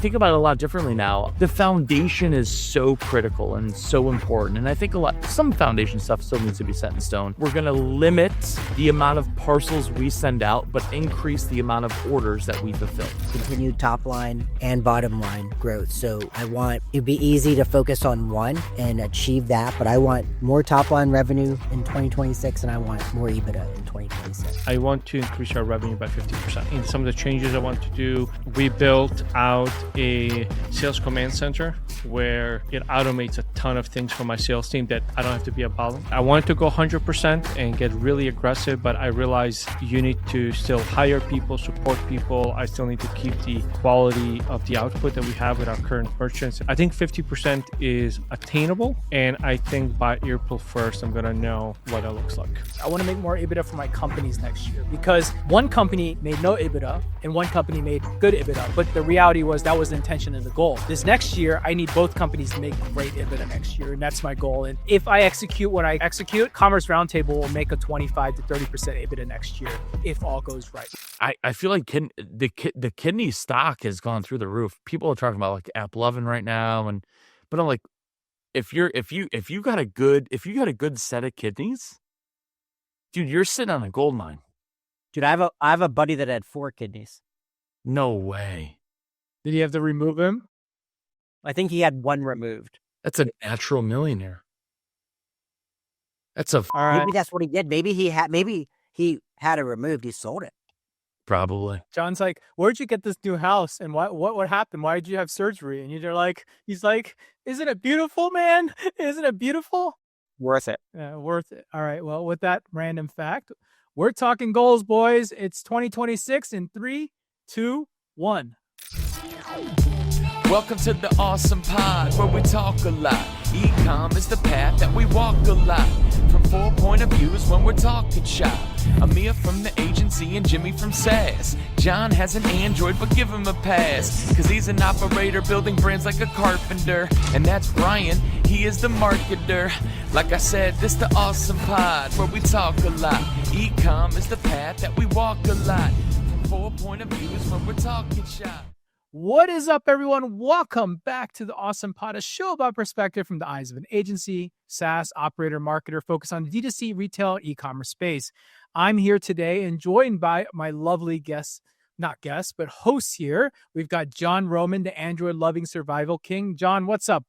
Think about it a lot differently now. The foundation is so critical and so important. And I think some foundation stuff still needs to be set in stone. We're going to limit the amount of parcels we send out, but increase the amount of orders that we fulfill. Continued top line and bottom line growth. So I want it to be easy to focus on one and achieve that, but I want more top line revenue in 2026 and I want more EBITDA in 2026. I want to increase our revenue by 50%. In some of the changes I want to do, we built out a sales command center where it automates a ton of things for my sales team that I don't have to be a bottleneck. I wanted to go 100% and get really aggressive, but I realized you need to still hire people, support people. I still need to keep the quality of the output that we have with our current merchants. I think 50% is attainable, and I think by April 1st, I'm going to know what it looks like. I want to make more EBITDA for my companies next year because one company made no EBITDA and one company made good EBITDA, but the reality was that was the intention and the goal. This next year, I need both companies to make great EBITDA next year, and that's my goal. And if I execute what I execute, Commerce Roundtable will make a 25 to 30% EBITDA next year if all goes right. I feel like the kidney stock has gone through the roof. People are talking about like AppLovin right now, but I'm like, if you got a good set of kidneys, dude, you're sitting on a gold mine. Dude, I have a buddy that had 4 kidneys. No way. Did he have to remove him? I think he had 1 removed. That's a natural millionaire. That's a All right. Maybe that's what he did. Maybe he had it removed. He sold it. probably. John's like, where'd you get this new house? And what happened? Why did you have surgery? And he's like, isn't it beautiful, man? Isn't it beautiful? Worth it. Yeah, worth it. All right. Well, with that random fact, we're talking goals, boys. It's 2026 in 3, 2, 1. Welcome to the Awesome Pod, where we talk a lot. Ecom is the path that we walk a lot. From 4 point of views when we're talking shop. Amer from the agency and Jimmy from SaaS. John has an Android, but give him a pass, cause he's an operator building brands like a carpenter. And that's Bryan, he is the marketer. Like I said, this the Awesome Pod, where we talk a lot. Ecom is the path that we walk a lot. From 4 point of views when we're talking shop. What is up, everyone? Welcome back to the Awesome Pod, a show about perspective from the eyes of an agency, SaaS, operator, marketer, focused on D2C, retail, e-commerce space. I'm here today and joined by my lovely but hosts here. We've got John Roman, the Android-loving survival king. John, what's up?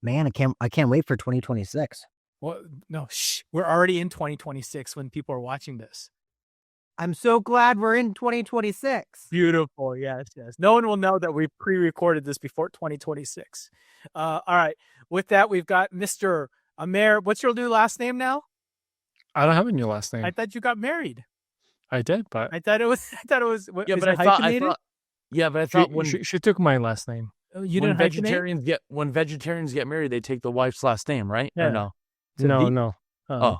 Man, I can't wait for 2026. Well, no, we're already in 2026 when people are watching this. I'm so glad we're in 2026. Beautiful. Yes. No one will know that we pre-recorded this before 2026. All right. With that, we've got Mr. Amer. What's your new last name now? I don't have a new last name. I thought you got married. I did, but I thought it was. Yeah, is but it I thought. hyphenated? Yeah, but I thought she took my last name. You when didn't hyphenate? when vegetarians get married, they take the wife's last name, right? Yeah. Or no? No. Oh.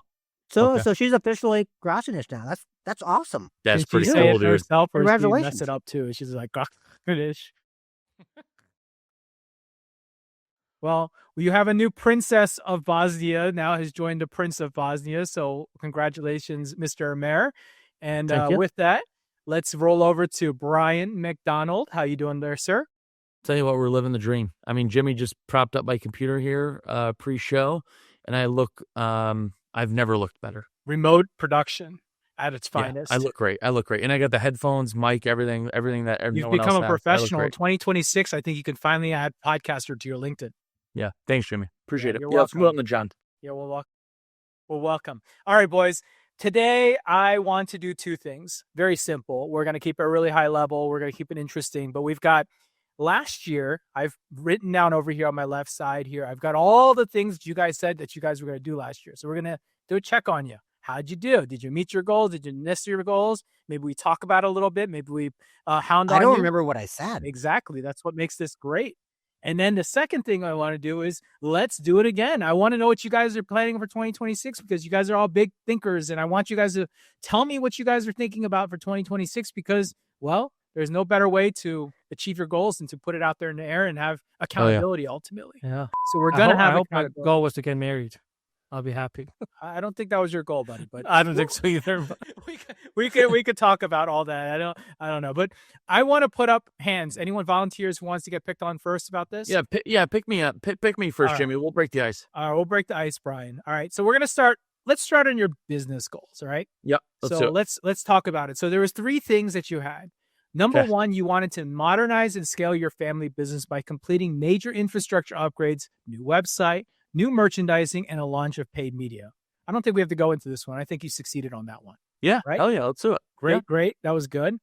So Okay. so she's officially Grosinish now. That's awesome. That's Did pretty she say cool, it dude. herself, or did she mess Congratulations. it up too? She's like, Grosinish. Well, you have a new princess of Bosnia now has joined the Prince of Bosnia. So congratulations, Mr. Amer. And Thank you. with that, let's roll over to Bryan McDonald. How you doing there, sir? Tell you what, we're living the dream. I mean, Jimmy just propped up my computer here pre-show, and I look. I've never looked better. Remote production at its Yeah, finest. I look great, and I got the headphones, mic, everything that You've no one become else a has. professional. I In look great. 2026, I think you can finally add podcaster to your LinkedIn. Yeah, thanks, Jimmy. Appreciate it. you're Yeah, let's welcome. move on to John. Yeah, well, welcome. All right, boys. Today, I want to do 2 things. Very simple. We're going to keep it really high level. We're going to keep it interesting. But we've got last year, I've written down over here on my left side here, I've got all the things that you guys said that you guys were going to do last year. So we're going to do a check on you. How'd you do? Did you meet your goals? Did you miss your goals? Maybe we talk about it a little bit. Maybe we hound on I don't you. remember what I said. Exactly. That's what makes this great. And then the second thing I want to do is let's do it again. I want to know what you guys are planning for 2026 because you guys are all big thinkers. And I want you guys to tell me what you guys are thinking about for 2026 because, well, there's no better way to achieve your goals than to put it out there in the air and have accountability ultimately. Yeah. So we're going to have I hope my accountability. goal was to get married. I'll be happy. I don't think that was your goal, buddy, but I don't think so either. we could talk about all that. I don't know, but I want to put up hands. Anyone volunteers who wants to get picked on first about this? Pick me up. Pick me first, All right. Jimmy. We'll break the ice. All right, we'll break the ice, Bryan. All right, so we're gonna start. Let's start on your business goals. All right. Yep. Let's talk about it. So there was 3 things that you had. Number 1, you wanted to modernize and scale your family business by completing major infrastructure upgrades, new website, new merchandising, and a launch of paid media. I don't think we have to go into this one. I think you succeeded on that one. Yeah. Right? Hell yeah. Let's do it. Great. That was good.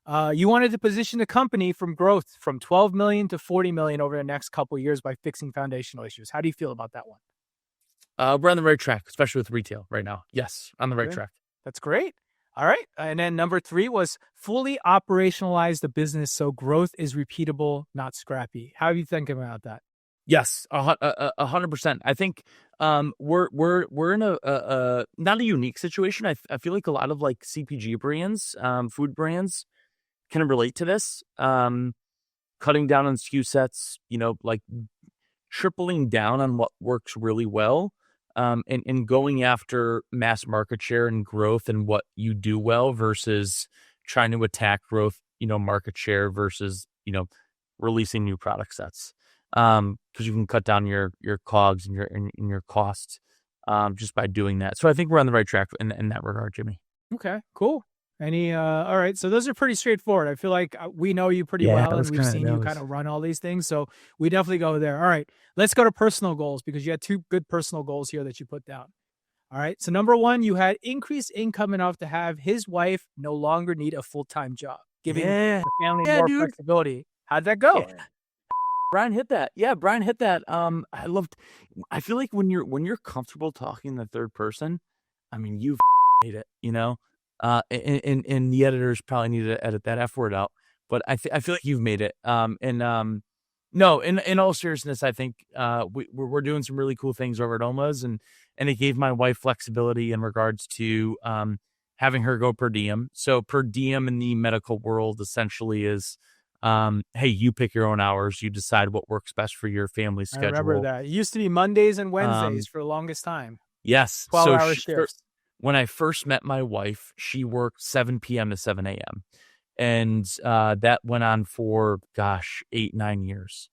You wanted to position the company from growth from 12 million to 40 million over the next couple of years by fixing foundational issues. How do you feel about that one? We're on the right track, especially with retail right now. Yes, on the right track. That's great. All right. And then number 3 was fully operationalize the business so growth is repeatable, not scrappy. How are you thinking about that? Yes, 100%. I think we're in a not a unique situation. I feel like a lot of like CPG brands, food brands, can relate to this. Cutting down on SKU sets, like tripling down on what works really well. And going after mass market share and growth and what you do well versus trying to attack growth, market share versus, releasing new product sets. Because you can cut down your COGS and your costs just by doing that. So I think we're on the right track in that regard, Jimmy. Okay, cool. All right. So those are pretty straightforward. I feel like we know you pretty well and we've seen you kind of run all these things. So we definitely go there. All right. Let's go to personal goals because you had 2 good personal goals here that you put down. All right. So number 1, you had increased income enough to have his wife no longer need a full-time job, giving the family more flexibility. How'd that go? Yeah. Bryan hit that. Yeah, Bryan hit that. I feel like when you're comfortable talking in the third person, I mean, you've made it, and the editors probably need to edit that F word out, but I feel like you've made it. No, in all seriousness, I think we're doing some really cool things over at Oma's, and it gave my wife flexibility in regards to having her go per diem. So per diem in the medical world essentially is, hey, you pick your own hours, you decide what works best for your family schedule. I remember that. It used to be Mondays and Wednesdays for the longest time. Yes. 12-hour shifts. When I first met my wife, she worked 7 p.m. to 7 a.m. And that went on for, 8-9 years.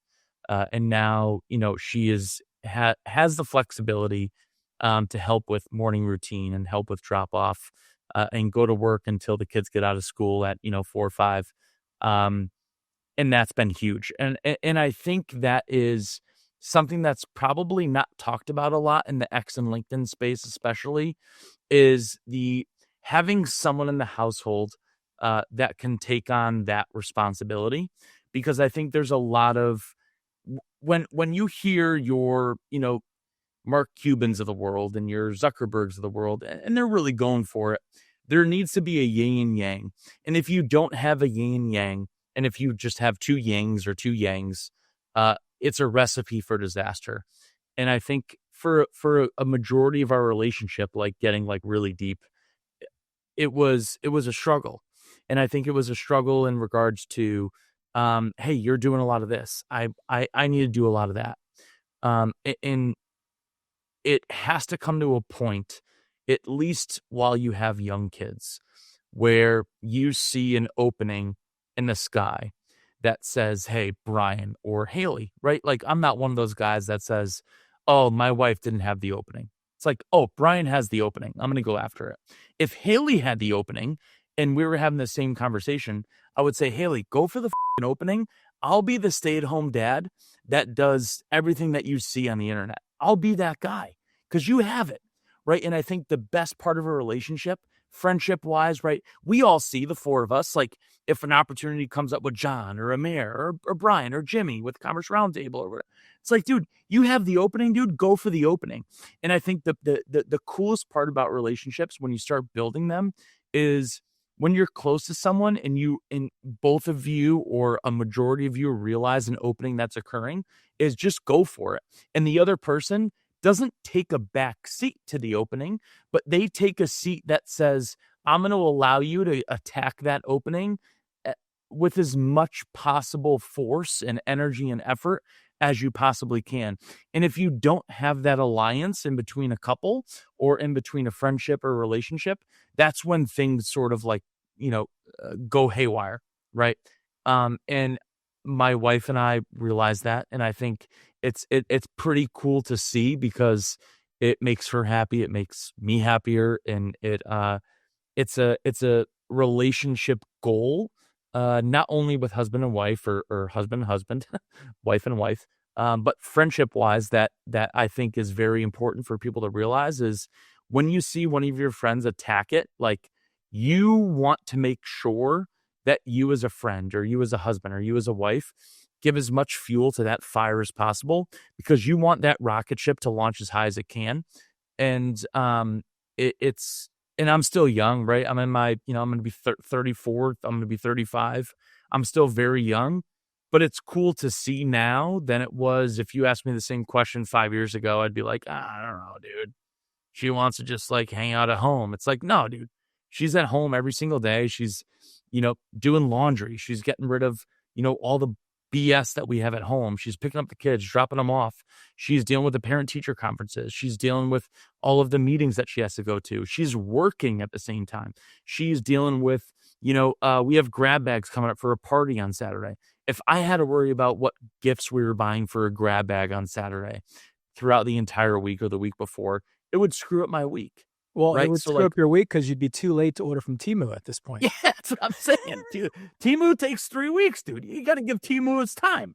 And now, she has the flexibility to help with morning routine and help with drop off and go to work until the kids get out of school at, 4 or 5. And that's been huge. And I think that is something that's probably not talked about a lot in the X and LinkedIn space, especially, is the having someone in the household that can take on that responsibility. Because I think there's a lot of when you hear your, Mark Cubans of the world and your Zuckerbergs of the world, and they're really going for it, there needs to be a yin and yang. And if you don't have a yin and yang, and if you just have 2 yings or 2 yangs, it's a recipe for disaster. And I think for a majority of our relationship, like getting like really deep, it was a struggle. And I think it was a struggle in regards to, hey, you're doing a lot of this. I need to do a lot of that. And it has to come to a point, at least while you have young kids, where you see an opening in the sky that says, hey, Bryan or Haley, right? Like, I'm not one of those guys that says, oh, my wife didn't have the opening. It's like, oh, Bryan has the opening, I'm going to go after it. If Haley had the opening and we were having the same conversation, I would say, Haley, go for the opening. I'll be the stay-at-home dad that does everything that you see on the internet. I'll be that guy because you have it, right? And I think the best part of a relationship, friendship-wise, right, we all see, the 4 of us, like, if an opportunity comes up with John or Amer or Bryan or Jimmy with Commerce Roundtable or whatever, it's like, dude, you have the opening, dude, go for the opening. And I think the coolest part about relationships when you start building them is when you're close to someone and both of you or a majority of you realize an opening that's occurring, is just go for it. And the other person doesn't take a back seat to the opening, but they take a seat that says, I'm going to allow you to attack that opening with as much possible force and energy and effort as you possibly can. And if you don't have that alliance in between a couple or in between a friendship or relationship, that's when things sort of like, go haywire, right? And my wife and I realize that, and I think it's pretty cool to see because it makes her happy, it makes me happier, and it's a relationship goal, not only with husband and wife or husband and husband, wife and wife, but friendship wise, that I think is very important for people to realize is when you see one of your friends attack it, like you want to make sure that you as a friend or you as a husband or you as a wife give as much fuel to that fire as possible because you want that rocket ship to launch as high as it can. And it's and I'm still young, right? I'm in my, I'm going to be 34. I'm going to be 35. I'm still very young, but it's cool to see now than it was. If you asked me the same question 5 years ago, I'd be like, I don't know, dude. She wants to just like hang out at home. It's like, no, dude, she's at home every single day. She's, doing laundry. She's getting rid of, all the BS that we have at home. She's picking up the kids, dropping them off. She's dealing with the parent teacher conferences. She's dealing with all of the meetings that she has to go to. She's working at the same time. She's dealing with, we have grab bags coming up for a party on Saturday. If I had to worry about what gifts we were buying for a grab bag on Saturday throughout the entire week or the week before, it would screw up my week. Well, right? it would screw up your week because you'd be too late to order from Temu at this point. Yeah, that's what I'm saying. Dude, Temu takes 3 weeks, dude. You got to give Temu its time.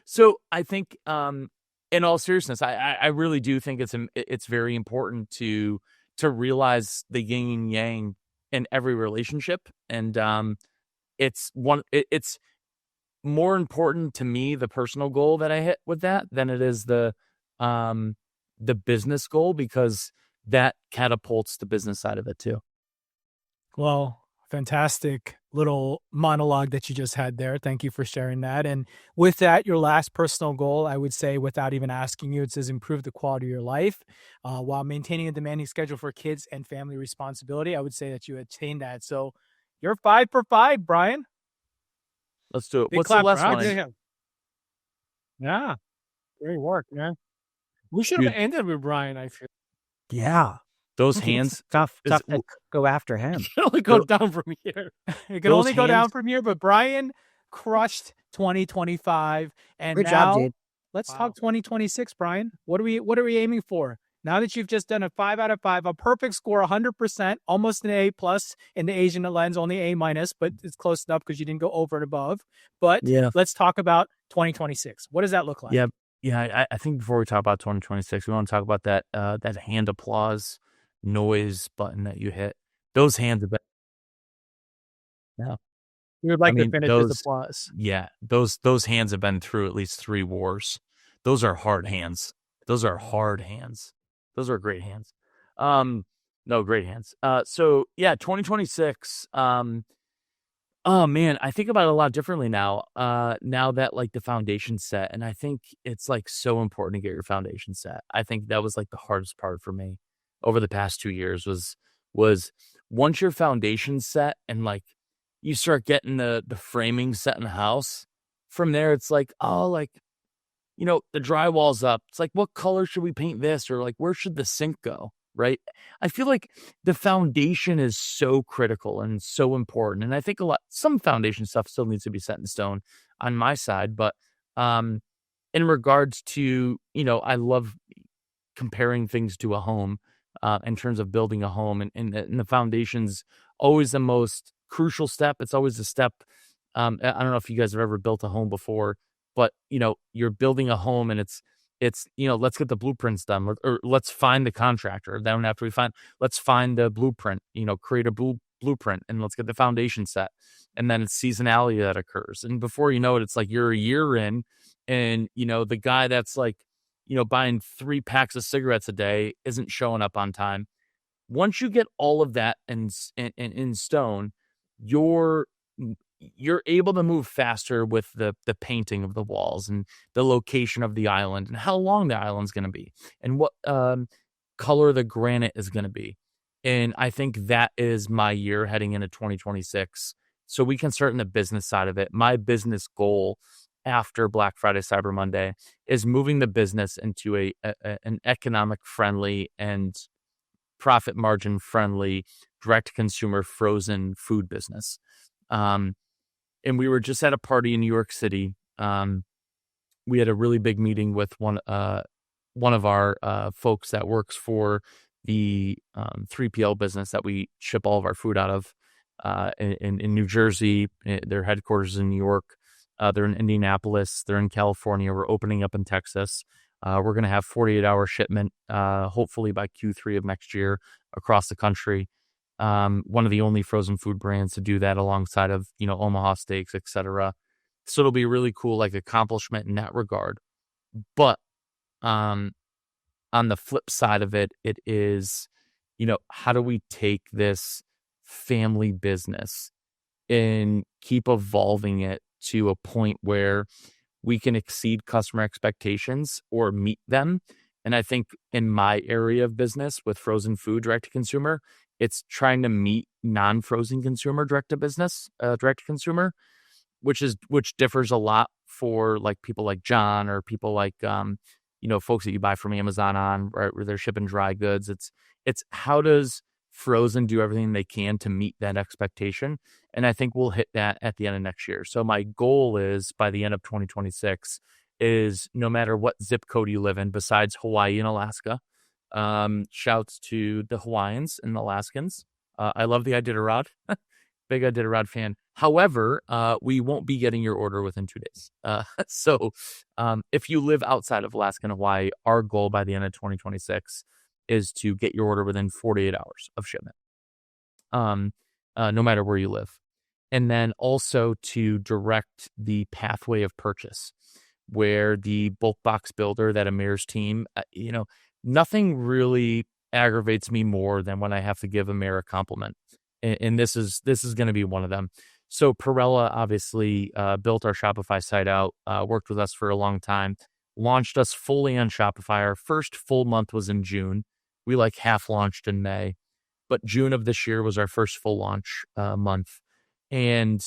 So I think, in all seriousness, I really do think it's very important to realize the yin and yang in every relationship, and it's more important to me the personal goal that I hit with that than it is the business goal, because that catapults the business side of it too. Well, fantastic little monologue that you just had there. Thank you for sharing that. And with that, your last personal goal, I would say, without even asking you, it says improve the quality of your life while maintaining a demanding schedule for kids and family responsibility. I would say that you attained that. So you're 5 for 5, Bryan. Let's do it. Big What's the last clap for one? him. Yeah. Great work, man. We should have ended with Bryan, I feel. Yeah. Those hands. Tough to go after him. It can only go down from here. It can only go down from here, but Bryan crushed 2025. And Good now job, dude. let's talk 2026, Bryan. What are we aiming for? Now that you've just done a 5 out of 5, a perfect score, 100%, almost an A plus in the Asian lens, only A minus, but it's close enough because you didn't go over and above. But let's talk about 2026. What does that look like? Yeah, I think before we talk about 2026, we want to talk about that hand applause noise button that you hit. Those hands have been. Yeah, we would like to finish with applause. Yeah, those hands have been through at least 3 wars. Those are hard hands. Those are hard hands. Those are great hands. No, great hands. So yeah, 2026. Oh man, I think about it a lot differently now. Now that like the foundation's set, and I think it's like so important to get your foundation set. I think that was like the hardest part for me over the past 2 years was once your foundation's set and like you start getting the framing set in the house. From there, it's like, oh, like, the drywall's up. It's like, what color should we paint this? Or like, where should the sink go? Right. I feel like the foundation is so critical and so important. And I think some foundation stuff still needs to be set in stone on my side. But in regards to, I love comparing things to a home in terms of building a home. And the foundation's always the most crucial step. It's always a step. I don't know if you guys have ever built a home before, but, you're building a home and it's, let's get the blueprints done, or let's find the contractor. Then after let's find the blueprint, create a blueprint, and let's get the foundation set. And then it's seasonality that occurs. And before you know it, it's like you're a year in, and, the guy that's like, buying 3 packs of cigarettes a day isn't showing up on time. Once you get all of that in stone, you're able to move faster with the painting of the walls and the location of the island and how long the island's going to be and what color the granite is going to be. And I think that is my year heading into 2026. So we can start in the business side of it. My business goal after Black Friday, Cyber Monday, is moving the business into an economic friendly and profit margin friendly direct to consumer frozen food business. And we were just at a party in New York City. We had a really big meeting with one of our folks that works for the 3PL business that we ship all of our food out of in New Jersey. Their headquarters in New York. They're in Indianapolis. They're in California. We're opening up in Texas. We're going to have 48-hour shipment, hopefully by Q3 of next year across the country. One of the only frozen food brands to do that alongside of, Omaha Steaks, etc. So it'll be a really cool accomplishment in that regard. But on the flip side of it, it is, how do we take this family business and keep evolving it to a point where we can exceed customer expectations or meet them? And I think in my area of business with frozen food direct to consumer, it's trying to meet non-frozen consumer direct to consumer, which differs a lot for people like John or people like folks that you buy from Amazon on, right, where they're shipping dry goods. It's how does frozen do everything they can to meet that expectation? And I think we'll hit that at the end of next year. So my goal is by the end of 2026 is no matter what zip code you live in, besides Hawaii and Alaska, shouts to the Hawaiians and Alaskans. I love the Iditarod. Big Iditarod fan. However, we won't be getting your order within 2 days. So if you live outside of Alaska and Hawaii, our goal by the end of 2026 is to get your order within 48 hours of shipment, no matter where you live. And then also to direct the pathway of purchase, where the bulk box builder, that Amer's team, nothing really aggravates me more than when I have to give Amer a compliment. And this is going to be one of them. So Perella obviously built our Shopify site out, worked with us for a long time, launched us fully on Shopify. Our first full month was in June. We half launched in May, but June of this year was our first full launch month. And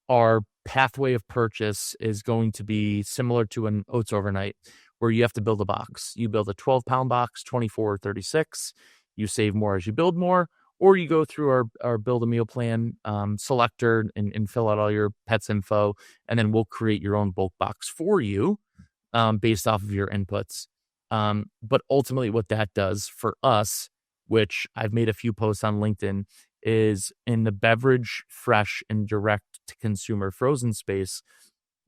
our pathway of purchase is going to be similar to an Oats Overnight, where you have to build a box. You build a 12-pound box, 24 or 36. You save more as you build more, or you go through our build a meal plan selector and fill out all your pets info, and then we'll create your own bulk box for you based off of your inputs. But ultimately what that does for us, which I've made a few posts on LinkedIn, is in the beverage, fresh, and direct-to-consumer frozen space,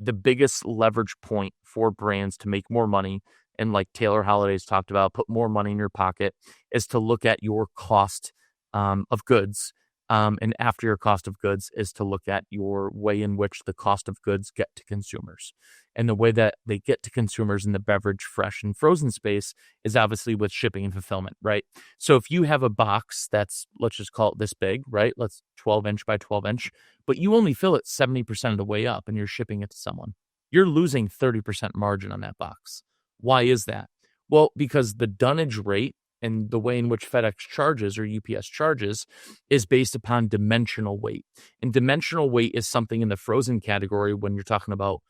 the biggest leverage point for brands to make more money, and like Taylor Holiday's talked about, put more money in your pocket, is to look at your cost of goods. And after your cost of goods is to look at your way in which the cost of goods get to consumers. And the way that they get to consumers in the beverage, fresh, and frozen space is obviously with shipping and fulfillment, right? So if you have a box that's, let's just call it this big, right? Let's 12 inch by 12 inch, but you only fill it 70% of the way up and you're shipping it to someone, you're losing 30% margin on that box. Why is that? Well, because the dunnage rate and the way in which FedEx charges or UPS charges is based upon dimensional weight. And dimensional weight is something in the frozen category when you're talking about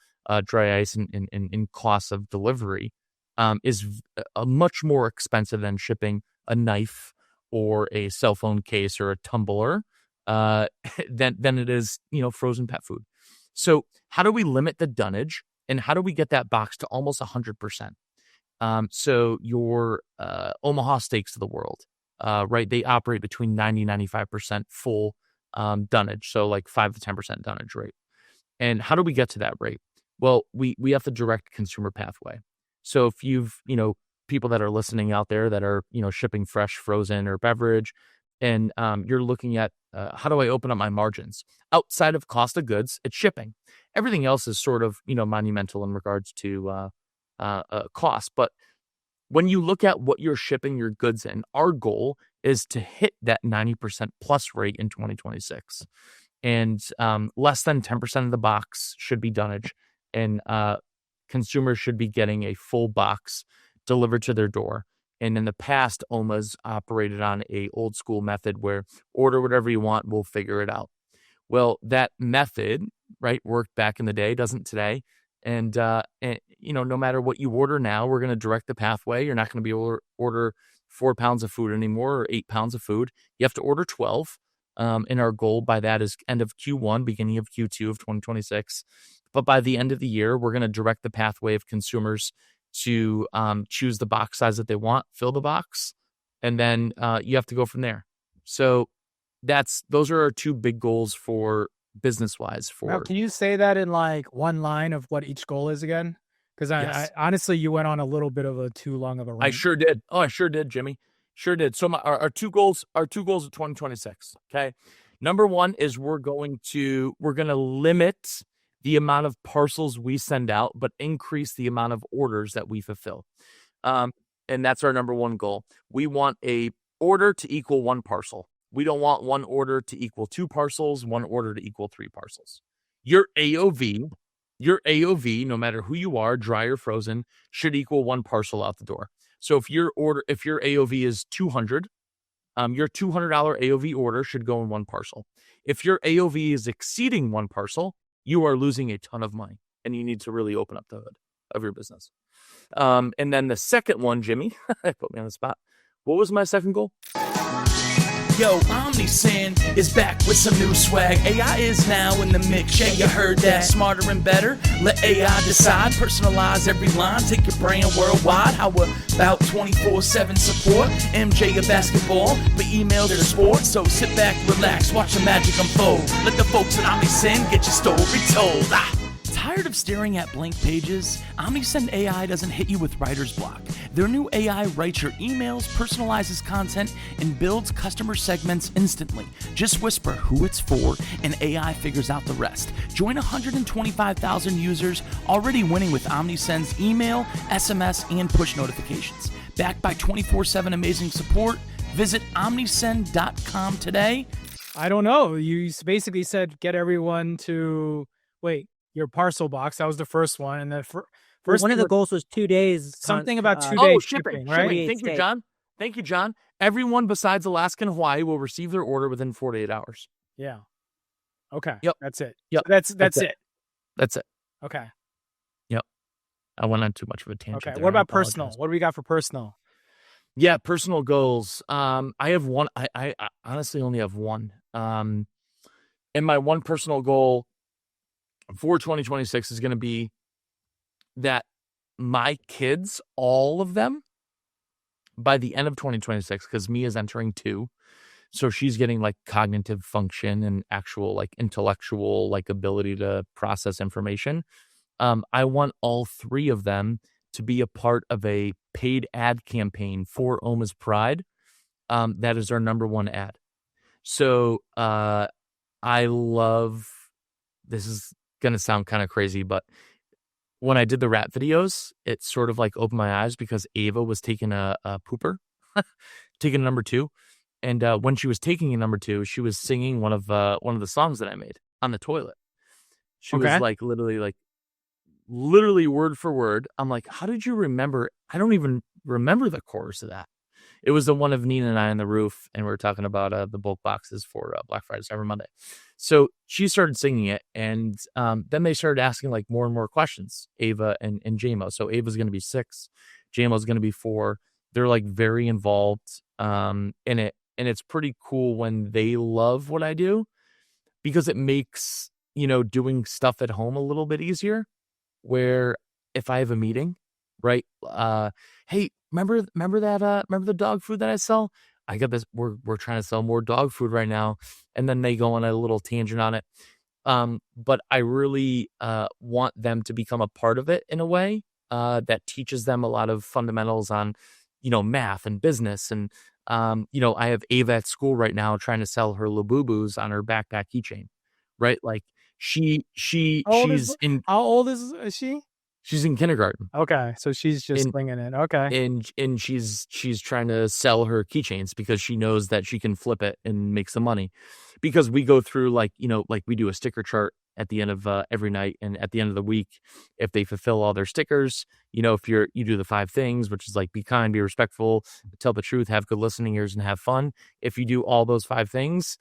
dry ice and costs of delivery is much more expensive than shipping a knife or a cell phone case or a tumbler than it is, frozen pet food. So how do we limit the dunnage and how do we get that box to almost 100%? So your Omaha Steaks of the world, right? They operate between 90-95% full dunnage, so 5 to 10% dunnage rate. And how do we get to that rate? Well, we have the direct consumer pathway. So if you've, people that are listening out there that are, shipping fresh, frozen, or beverage, and you're looking at how do I open up my margins? Outside of cost of goods, it's shipping. Everything else is sort of, monumental in regards to cost. But when you look at what you're shipping your goods in, our goal is to hit that 90% plus rate in 2026. And less than 10% of the box should be dunnage. And consumers should be getting a full box delivered to their door. And in the past, OMA's operated on a old school method where order whatever you want, we'll figure it out. Well, that method, right, worked back in the day, doesn't today. And no matter what you order now, we're going to direct the pathway. You're not going to be able to order 4 pounds of food anymore or 8 pounds of food. You have to order 12. And our goal by that is end of Q1, beginning of Q2 of 2026. But by the end of the year, we're going to direct the pathway of consumers to choose the box size that they want, fill the box, and then you have to go from there. So those are our 2 big goals for business-wise. Now, can you say that in like one line of what each goal is again? Because Yes. I honestly, you went on a little bit of a too long of a rant. I sure did. Oh, I sure did, Jimmy. Sure did. So our 2 goals of 2026. Okay. Number 1 is we're going to limit the amount of parcels we send out, but increase the amount of orders that we fulfill. And that's our number 1 goal. We want a order to equal 1 parcel. We don't want 1 order to equal 2 parcels, 1 order to equal 3 parcels. Your AOV, no matter who you are, dry or frozen, should equal 1 parcel out the door. So if your AOV is 200, your $200 AOV order should go in 1 parcel. If your AOV is exceeding 1 parcel, you are losing a ton of money, and you need to really open up the hood of your business. And then the second one, Jimmy, put me on the spot. What was my second goal? Yo, OmniSend is back with some new swag. AI is now in the mix, yeah, you heard that. Smarter and better, let AI decide. Personalize every line, take your brand worldwide. How about 24/7 support? MJ of basketball, but email to sports. So sit back, relax, watch the magic unfold. Let the folks at OmniSend get your story told. Tired of staring at blank pages? OmniSend AI doesn't hit you with writer's block. Their new AI writes your emails, personalizes content, and builds customer segments instantly. Just whisper who it's for, and AI figures out the rest. Join 125,000 users already winning with OmniSend's email, SMS, and push notifications. Backed by 24/7 amazing support, visit omnisend.com today. I don't know. You basically said get everyone to your parcel box. That was the first one, and the first one of the goals was 2 days. something about 2 days shipping, right? Thank you, John. Everyone besides Alaska and Hawaii will receive their order within 4 to 8 hours. Yeah. Okay. Yep. That's it. Yep. So that's it. That's it. Okay. Yep. I went on too much of a tangent. Okay. there. What I about personal? apologize. What do we got for personal? Yeah, personal goals. I have one. I honestly only have one. And my one personal goal for 2026 is going to be that my kids, all of them, by the end of 2026, because Mia's entering 2, so she's getting like cognitive function and actual like intellectual like ability to process information. I want all 3 of them to be a part of a paid ad campaign for Oma's Pride. That is our number 1 ad. So I love, this is going to sound kind of crazy, but when I did the rap videos, it sort of like opened my eyes because Ava was taking a pooper, taking a number 2. And when she was taking a number 2, she was singing one of the songs that I made on the toilet. She was like literally word for word. I'm like, how did you remember? I don't even remember the chorus of that. It was the one of Nina and I on the roof, and we were talking about the bulk boxes for Black Friday, Cyber Monday. So she started singing it, and then they started asking like more and more questions, Ava and JMO. So Ava's going to be 6, JMO's going to be 4. They're like very involved in it, and it's pretty cool when they love what I do because it makes doing stuff at home a little bit easier. Where if I have a meeting, right? Hey, remember the dog food that I sell? I got this. We're trying to sell more dog food right now, and then they go on a little tangent on it. But I really want them to become a part of it in a way that teaches them a lot of fundamentals on, math and business. And I have Ava at school right now trying to sell her Labubus on her backpack keychain, right? Like she's in. How old is she? She's in kindergarten. Okay, so she's just slinging it. Okay, and she's trying to sell her keychains because she knows that she can flip it and make some money. Because we go through like we do a sticker chart at the end of every night, and at the end of the week, if they fulfill all their stickers, if you do the 5 things, which is like be kind, be respectful, tell the truth, have good listening ears, and have fun. If you do all those 5 things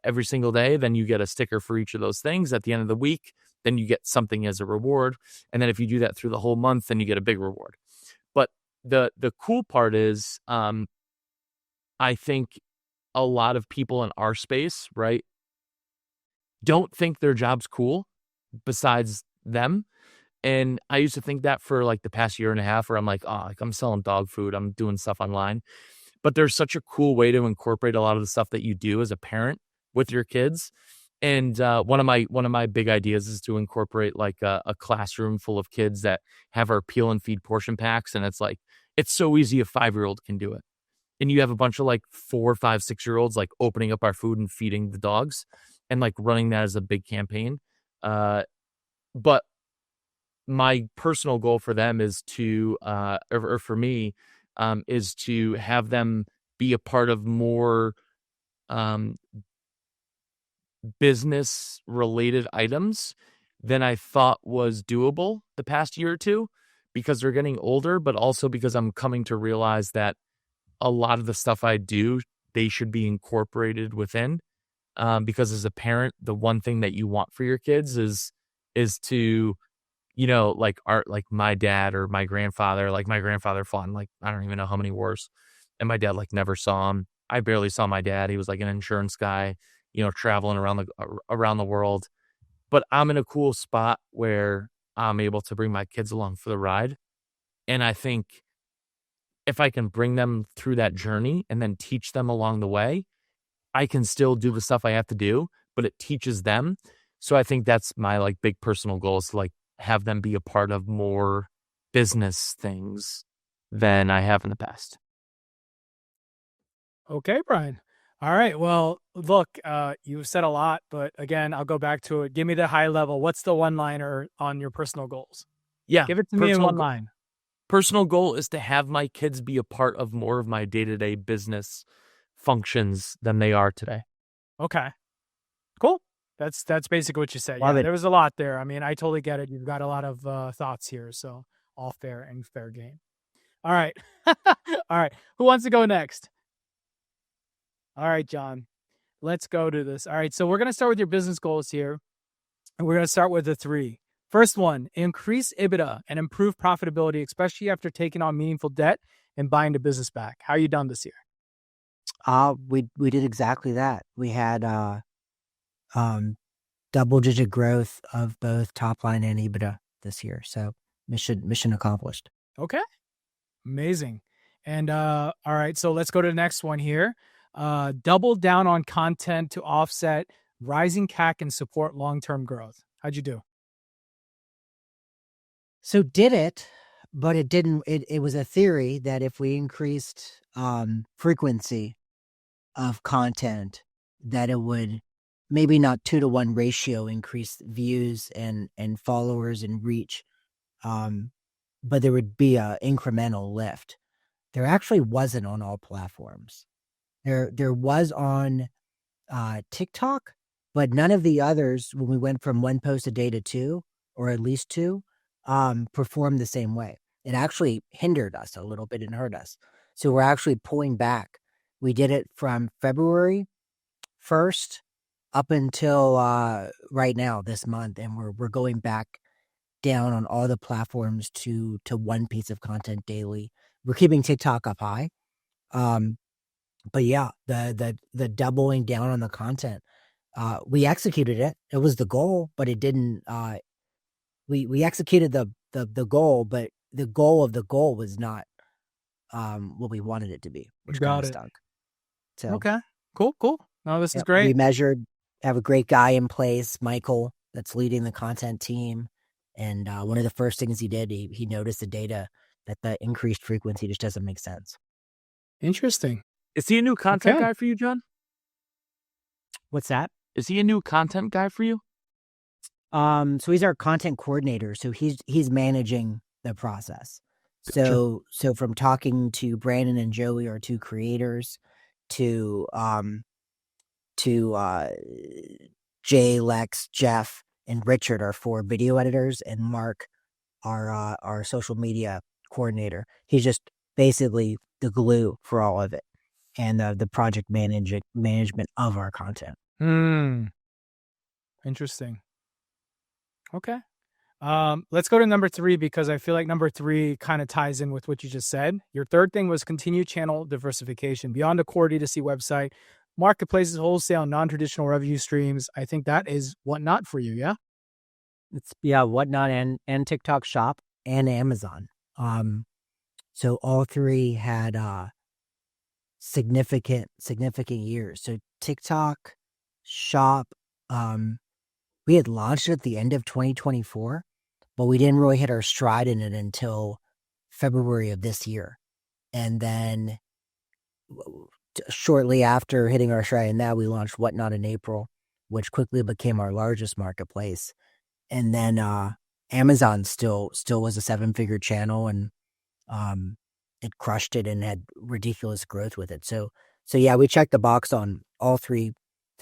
every single day, then you get a sticker for each of those things. At the end of the week, then you get something as a reward. And then if you do that through the whole month, then you get a big reward. But the cool part is, I think a lot of people in our space, right, don't think their job's cool besides them. And I used to think that for like the past year and a half, where I'm like, oh, like I'm selling dog food, I'm doing stuff online. But there's such a cool way to incorporate a lot of the stuff that you do as a parent with your kids. And one of my big ideas is to incorporate like a classroom full of kids that have our peel and feed portion packs. And it's like, it's so easy, a 5-year-old can do it. And you have a bunch of like 4, 5, 6-year-olds like opening up our food and feeding the dogs and like running that as a big campaign. But my personal goal for them is to, or for me, is to have them be a part of more business related items than I thought was doable the past year or two, because they're getting older, but also because I'm coming to realize that a lot of the stuff I do, they should be incorporated within. Because as a parent, the one thing that you want for your kids is to, you know, like like my dad or my grandfather fought in like, I don't even know how many wars. And my dad like never saw him. I barely saw my dad. He was like an insurance guy, you know, traveling around the world. But I'm in a cool spot where I'm able to bring my kids along for the ride. And I think if I can bring them through that journey and then teach them along the way, I can still do the stuff I have to do, but it teaches them. So I think that's my like big personal goal, is to like have them be a part of more business things than I have in the past. Okay, Bryan. All right. Well, look, you've said a lot, but again, I'll go back to it. Give me the high level. What's the one-liner on your personal goals? Yeah. Give it to me in one line. Personal goal is to have my kids be a part of more of my day-to-day business functions than they are today. Okay. Cool. That's basically what you said. Love Yeah, it. there was a lot there. I mean, I totally get it. You've got a lot of thoughts here, so all fair and fair game. All right. All right. Who wants to go next? All right, John. Let's go to this. All right. So we're going to start with your business goals here. And we're going to start with the 3. First one, increase EBITDA and improve profitability, especially after taking on meaningful debt and buying the business back. How are you done this year? We did exactly that. We had double-digit growth of both top line and EBITDA this year. So mission accomplished. Okay. Amazing. And all right, so let's go to the next one here. Double down on content to offset rising CAC and support long-term growth. How'd you do? So did it, but it didn't. It was a theory that if we increased frequency of content, that it would maybe not 2-to-1 ratio increase views and followers and reach, but there would be a incremental lift. There actually wasn't on all platforms. There was on TikTok, but none of the others, when we went from 1 post a day to 2, or at least 2, performed the same way. It actually hindered us a little bit and hurt us. So we're actually pulling back. We did it from February 1st up until right now, this month, and we're going back down on all the platforms to 1 piece of content daily. We're keeping TikTok up high. But yeah, the doubling down on the content, we executed it. It was the goal, but it didn't, we executed the goal, but the goal of the goal was not what we wanted it to be, which kind of stunk. So Okay. Cool. No, this is great. we measured, have a great guy in place, Michael, that's leading the content team. And one of the first things he did, he noticed the data that the increased frequency just doesn't make sense. Interesting. Is he a new content Okay. guy for you, John? What's that? Is he a new content guy for you? So he's our content coordinator. So he's managing the process. So from talking to Brandon and Joey, our 2 creators, to Jay, Lex, Jeff, and Richard, our 4 video editors, and Mark, our social media coordinator. He's just basically the glue for all of it, and the project management of our content. Interesting. Okay. Let's go to number 3 because I feel like number 3 kind of ties in with what you just said. Your third thing was continued channel diversification beyond the core D2C website, marketplaces, wholesale, non-traditional revenue streams. I think that is Whatnot for you. Yeah. It's Whatnot and TikTok Shop and Amazon. So all three had significant years. So TikTok Shop, we had launched it at the end of 2024, but we didn't really hit our stride in it until February of this year. And then shortly after hitting our stride in that, we launched Whatnot in April, which quickly became our largest marketplace. And then Amazon still was a 7-figure channel, and it crushed it and had ridiculous growth with it. So yeah, we checked the box on all three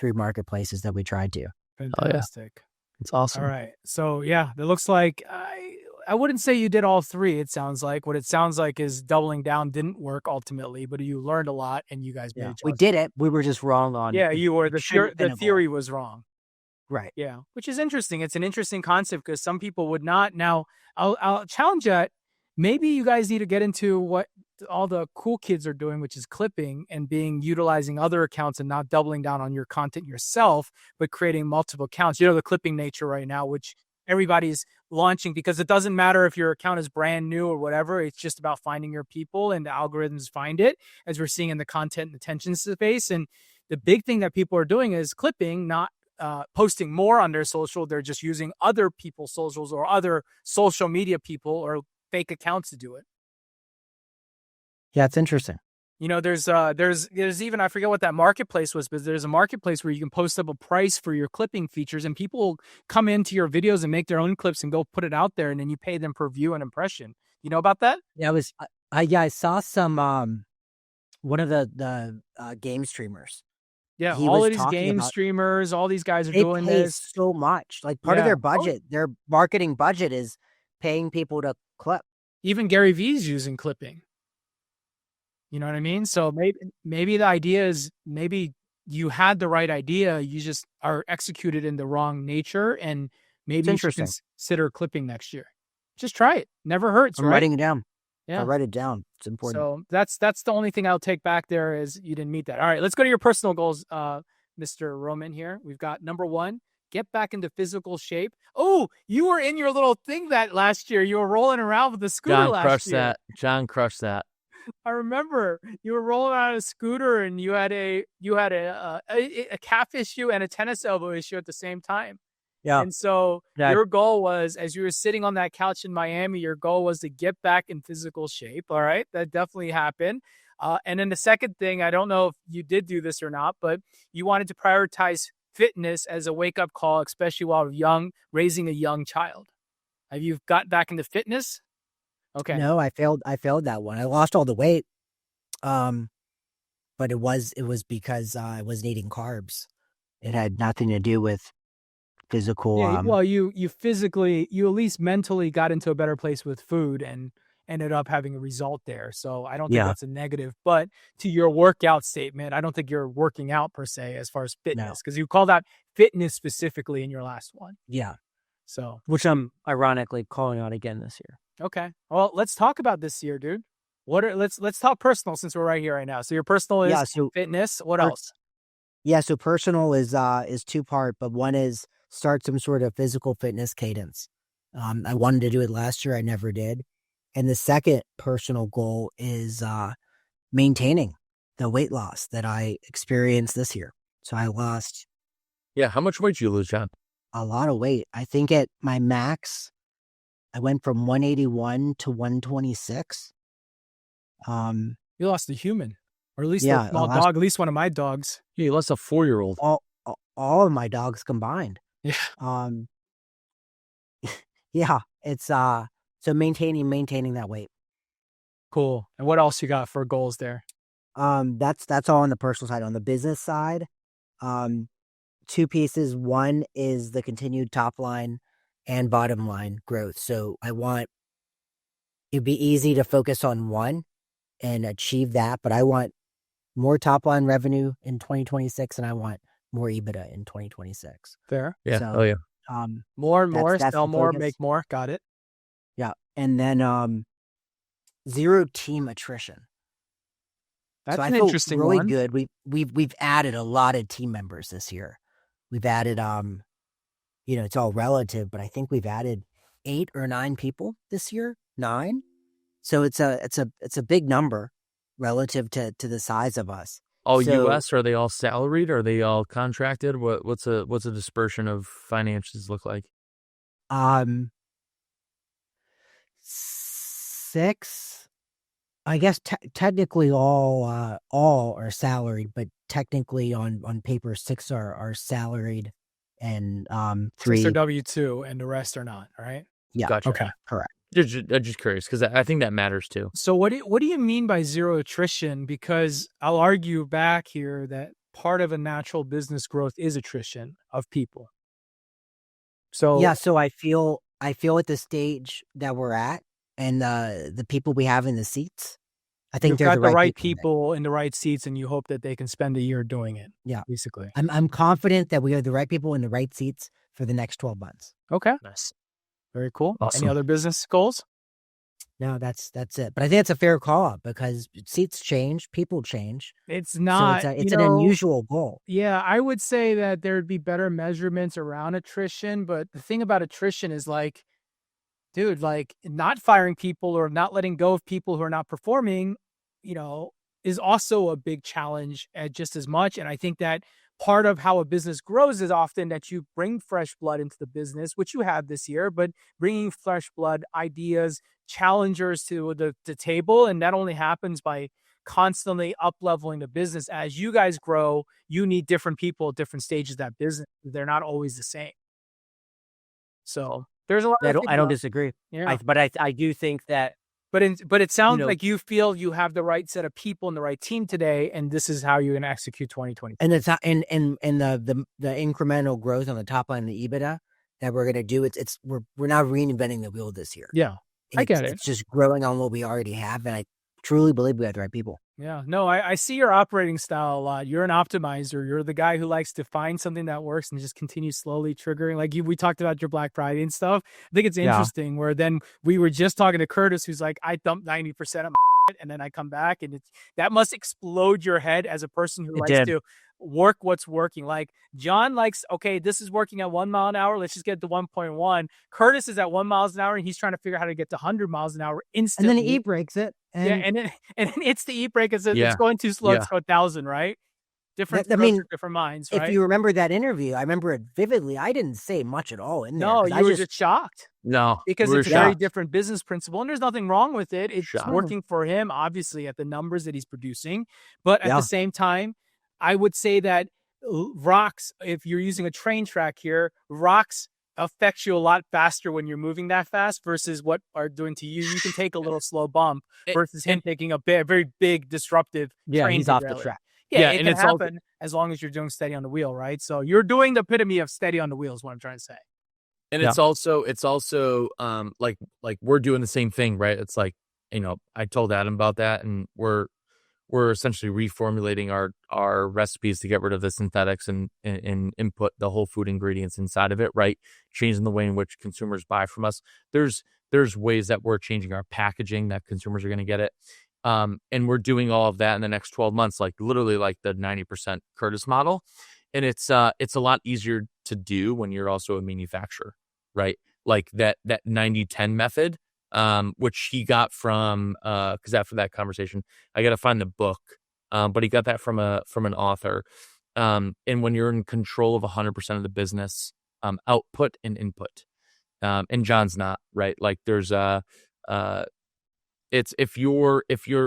marketplaces that we tried to. Fantastic. It's awesome. All right. So yeah, it looks like I wouldn't say you did all 3. It sounds like what it sounds like is doubling down didn't work ultimately, but you learned a lot and you guys made adjustments. We did it. We were just wrong on. Yeah, you were. The theory was wrong. Right. Yeah, which is interesting. It's an interesting concept because some people would not. Now, I'll challenge that. Maybe you guys need to get into what all the cool kids are doing, which is clipping and utilizing other accounts and not doubling down on your content yourself, but creating multiple accounts. The clipping nature right now, which everybody's launching, because it doesn't matter if your account is brand new or whatever. It's just about finding your people, and the algorithms find it, as we're seeing in the content and attention space. And the big thing that people are doing is clipping, not posting more on their social. They're just using other people's socials or other social media people or fake accounts to do it. Yeah, it's interesting. There's even, I forget what that marketplace was, but there's a marketplace where you can post up a price for your clipping features, and people come into your videos and make their own clips and go put it out there, and then you pay them per view and impression. You know about that? Yeah, I saw some one of the game streamers. Yeah, all of these game streamers, all these guys are doing this so much. Like part of their budget, their marketing budget is paying people to clip. Even Gary Vee's using clipping. You know what I mean? So maybe the idea is, maybe you had the right idea, you just are executed in the wrong nature, and maybe you should consider clipping next year. Just try it. Never hurts, I'm right? writing it down. Yeah. I write it down. It's important. So that's the only thing I'll take back there, is you didn't meet that. All right, let's go to your personal goals, Mr. Roman here. We've got number 1, get back into physical shape. Oh, you were in your little thing that last year. You were rolling around with the scooter last year. John crushed that. I remember you were rolling on a scooter, and you had a calf issue and a tennis elbow issue at the same time. Yeah. And so your goal was, as you were sitting on that couch in Miami, your goal was to get back in physical shape. All right. That definitely happened. And then the second thing, I don't know if you did do this or not, but you wanted to prioritize fitness as a wake-up call, especially while raising a young child. Have you got back into fitness? Okay. No, I failed that one. I lost all the weight. But it was because I wasn't eating carbs. It had nothing to do with physical. Yeah, well, you at least mentally got into a better place with food and ended up having a result there. So I don't think that's a negative. But to your workout statement, I don't think you're working out per se as far as fitness, because you called out fitness specifically in your last one. Yeah. So, which I'm ironically calling out again this year. Okay. Well, let's talk about this year, dude. Let's talk personal, since we're right here right now. So your personal is fitness. What else? Yeah. So personal is 2-part, but one is start some sort of physical fitness cadence. I wanted to do it last year. I never did. And the second personal goal is maintaining the weight loss that I experienced this year. So I lost. Yeah. How much weight did you lose, John? A lot of weight. I think at my max, I went from 181 to 126. You lost a human, or at least a small dog, at least one of my dogs. Yeah, you lost a 4-year-old. All of my dogs combined. Yeah. Yeah, it's so maintaining that weight. Cool. And what else you got for goals there? That's all on the personal side. On the business side, 2 pieces. One is the continued top line and bottom line growth. So it'd be easy to focus on one and achieve that, but I want more top line revenue in 2026, and I want more EBITDA in 2026. Fair. Yeah. So, More and more, that's sell the more, focus. make more. Got it. Yeah. And then zero team attrition. That's So I an feel interesting really one. good. We've added a lot of team members this year. We've added it's all relative, but I think we've added 8 or 9 people this year. 9. So it's a big number relative to the size of us. All So, US? Are they all salaried? Are they all contracted? What's a dispersion of finances look like? 6. I guess technically all are salaried, but technically on paper 6 are salaried, and 6 3 are W-2 and the rest are not, right? Yeah. Gotcha. Okay. Correct. I'm just curious because I think that matters too. So what do you mean by zero attrition? Because I'll argue back here that part of a natural business growth is attrition of people. So Yeah, so I feel at the stage that we're at, and the people we have in the seats, I think you've they're got the right people. people in the right seats, and you hope that they can spend a year doing it. Yeah. Basically. I'm confident that we have the right people in the right seats for the next 12 months. Okay. Nice. Very cool. Awesome. Any other business goals? No, that's it. But I think it's a fair call out because seats change, people change. It's not. So it's an unusual goal. Yeah, I would say that there'd be better measurements around attrition, but the thing about attrition is like, dude, like not firing people or not letting go of people who are not performing, is also a big challenge just as much. And I think that part of how a business grows is often that you bring fresh blood into the business, which you have this year, but bringing fresh blood, ideas, challengers to the table. And that only happens by constantly up-leveling the business. As you guys grow, you need different people at different stages of that business. They're not always the same. So there's a lot. I don't disagree. Yeah. But I do think that. But it sounds like you feel you have the right set of people and the right team today, and this is how you're going to execute 2020. And it's not, and the incremental growth on the top line, the EBITDA that we're going to do. We're not reinventing the wheel this year. Yeah, I get it. It's just growing on what we already have, and I truly believe we have the right people. Yeah, no, I see your operating style a lot. You're an optimizer. You're the guy who likes to find something that works and just continue slowly triggering. Like we talked about your Black Friday and stuff. I think it's interesting where then we were just talking to Curtis, who's like, I dumped 90% of my and then I come back, and that must explode your head as a person who likes to work what's working. Like John likes, okay, this is working at 1 mile an hour. Let's just get to 1.1. Curtis is at 1 mile an hour and he's trying to figure out how to get to 100 miles an hour instantly. And then he e-breaks it. And then it's the e-break. It's going too slow. It's 1,000, right? Different minds, right? If you remember that interview, I remember it vividly. I didn't say much at all in there. No, you were just shocked. No, because it's a very different business principle, and there's nothing wrong with it. It's working for him, obviously, at the numbers that he's producing. But at the same time, I would say that rocks, if you're using a train track here, rocks affects you a lot faster when you're moving that fast versus what are doing to you. You can take a little slow bump versus him taking a very big disruptive train. He's off the track. Yeah, it can happen as long as you're doing steady on the wheel, right? So you're doing the epitome of steady on the wheel is what I'm trying to say. And it's also like we're doing the same thing, right? It's like, I told Adam about that, and we're essentially reformulating our recipes to get rid of the synthetics and input the whole food ingredients inside of it, right? Changing the way in which consumers buy from us. There's ways that we're changing our packaging that consumers are going to get it. And we're doing all of that in the next 12 months, like literally like the 90% Curtis model. And it's a lot easier to do when you're also a manufacturer, right? Like that 90-10 method, which he got from, cause after that conversation, I got to find the book. But he got that from an author. And when you're in control of 100% of the business, output and input, and John's not, right? Like there's it's if you're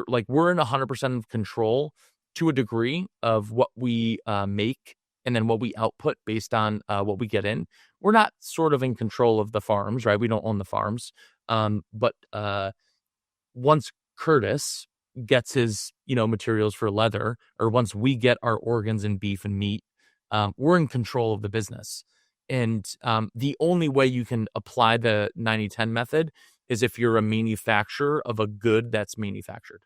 like, we're in 100% of control to a degree of what we make and then what we output based on what we get in. We're not sort of in control of the farms, right? We don't own the farms. But once Curtis gets his, materials for leather, or once we get our organs and beef and meat, we're in control of the business. And the only way you can apply the 90-10 method is if you're a manufacturer of a good that's manufactured.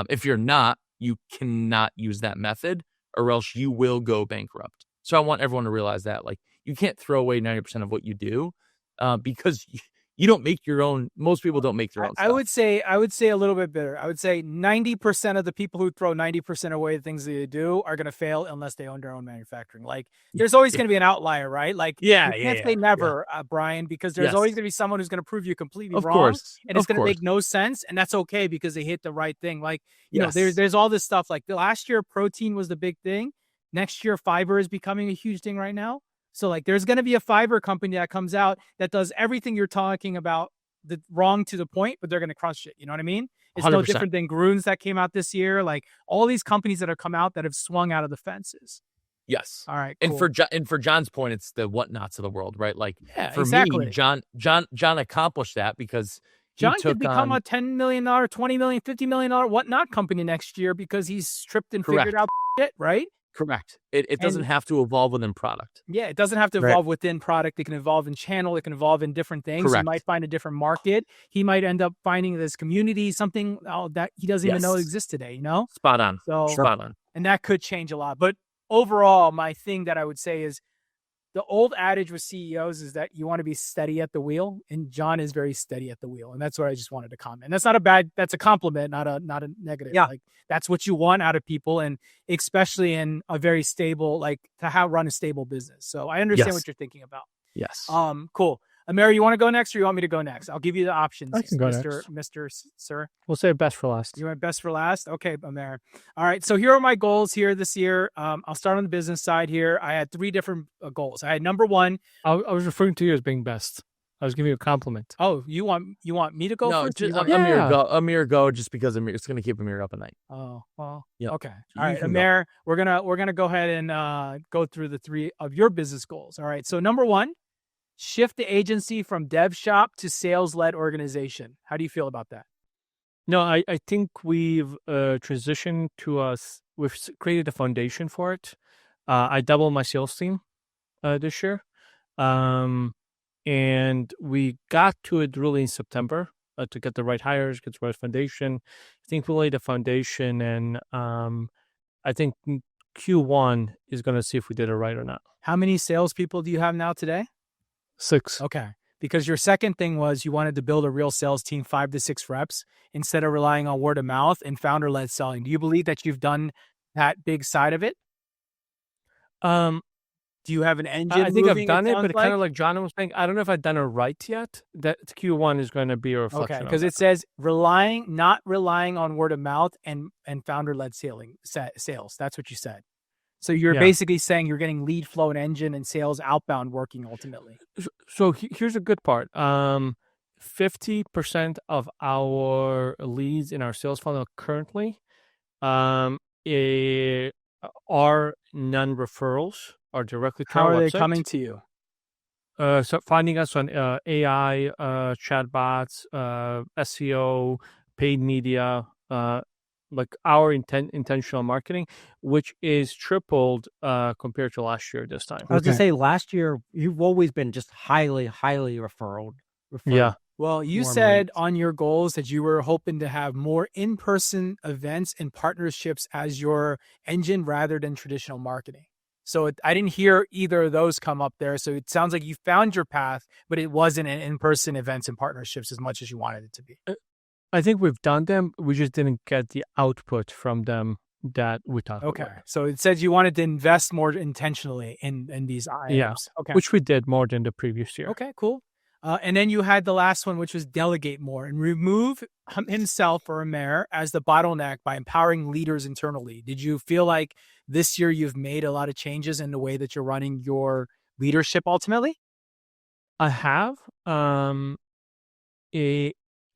If you're not, you cannot use that method, or else you will go bankrupt. So I want everyone to realize that, like, you can't throw away 90% of what you do because you don't make your own. Most people don't make their own I stuff. would say a little bit better. I would say 90% of the people who throw 90% away the things that they do are going to fail unless they own their own manufacturing. Like there's always going to be an outlier, right? Like you can't say never, Bryan, because there's always going to be someone who's going to prove you completely wrong, and it's going to make no sense, and that's okay because they hit the right thing. Like you know, there's all this stuff. Like the last year, protein was the big thing. Next year, fiber is becoming a huge thing right now. So like, there's going to be a fiber company that comes out that does everything you're talking about the wrong to the point, but they're going to crush it. You know what I mean? It's 100%. No different than Grunes that came out this year. Like all these companies that have come out that have swung out of the fences. Yes. All right. Cool. And for John's point, it's the whatnots of the world, right? Like for me, John accomplished that because John could become a $10 million, $20 million, $50 million whatnot company next year because he's tripped and figured out shit, right? Correct. It doesn't have to evolve within product. Yeah, it doesn't have to evolve within product. It can evolve in channel. It can evolve in different things. Correct. He might find a different market. He might end up finding this community, something that he doesn't even know exists today, you know? Spot on. Spot on. And that could change a lot. But overall, my thing that I would say is the old adage with CEOs is that you want to be steady at the wheel, and John is very steady at the wheel. And that's what I just wanted to comment. And that's not a bad, that's a compliment, not a negative. Yeah. Like that's what you want out of people. And especially in a very stable, like to run a stable business. So I understand what you're thinking about. Yes. Cool. Amer, you want to go next or you want me to go next? I'll give you the options. I can go Mr. Sir. We'll say best for last. You want best for last? Okay, Amer. All right. So here are my goals here this year. I'll start on the business side here. I had 3 different goals. I had number 1. I was referring to you as being best. I was giving you a compliment. Oh, you want me to go first? Amer, go just because it's going to keep Amer up at night. Oh, well, yeah. Okay. All right, Amer, we're gonna go ahead and go through the 3 of your business goals. All right. So number 1, shift the agency from dev shop to sales-led organization. How do you feel about that? No, I think we've transitioned to we've created a foundation for it. I doubled my sales team this year. And we got to it really in September to get the right hires, get the right foundation. I think we laid the foundation, and I think Q1 is going to see if we did it right or not. How many salespeople do you have now today? 6. Okay. Because your second thing was you wanted to build a real sales team, 5 to 6 reps, instead of relying on word of mouth and founder-led selling. Do you believe that you've done that big side of it? Do you have an engine? I think I've done it, but kind of like John was saying, I don't know if I've done it right yet. That Q1 is going to be a reflection. Okay, because it says not relying on word of mouth and founder-led sales. That's what you said. So you're basically saying you're getting lead flow and engine and sales outbound working ultimately. So here's a good part. 50% of our leads in our sales funnel currently are non-referrals, are directly to our website. How are they coming to you? So finding us on AI, chatbots, SEO, paid media, like our intentional marketing, which is tripled compared to last year this time. I was going to say last year, you've always been just highly referred. Yeah. Well, you said on your goals that you were hoping to have more in-person events and partnerships as your engine rather than traditional marketing. So I didn't hear either of those come up there. So it sounds like you found your path, but it wasn't an in-person events and partnerships as much as you wanted it to be. I think we've done them. We just didn't get the output from them that we talked about. Okay. So it says you wanted to invest more intentionally in these items. Yeah. Okay. Which we did more than the previous year. Okay, cool. And then you had the last one, which was delegate more and remove himself or Amer as the bottleneck by empowering leaders internally. Did you feel like this year you've made a lot of changes in the way that you're running your leadership ultimately? I have.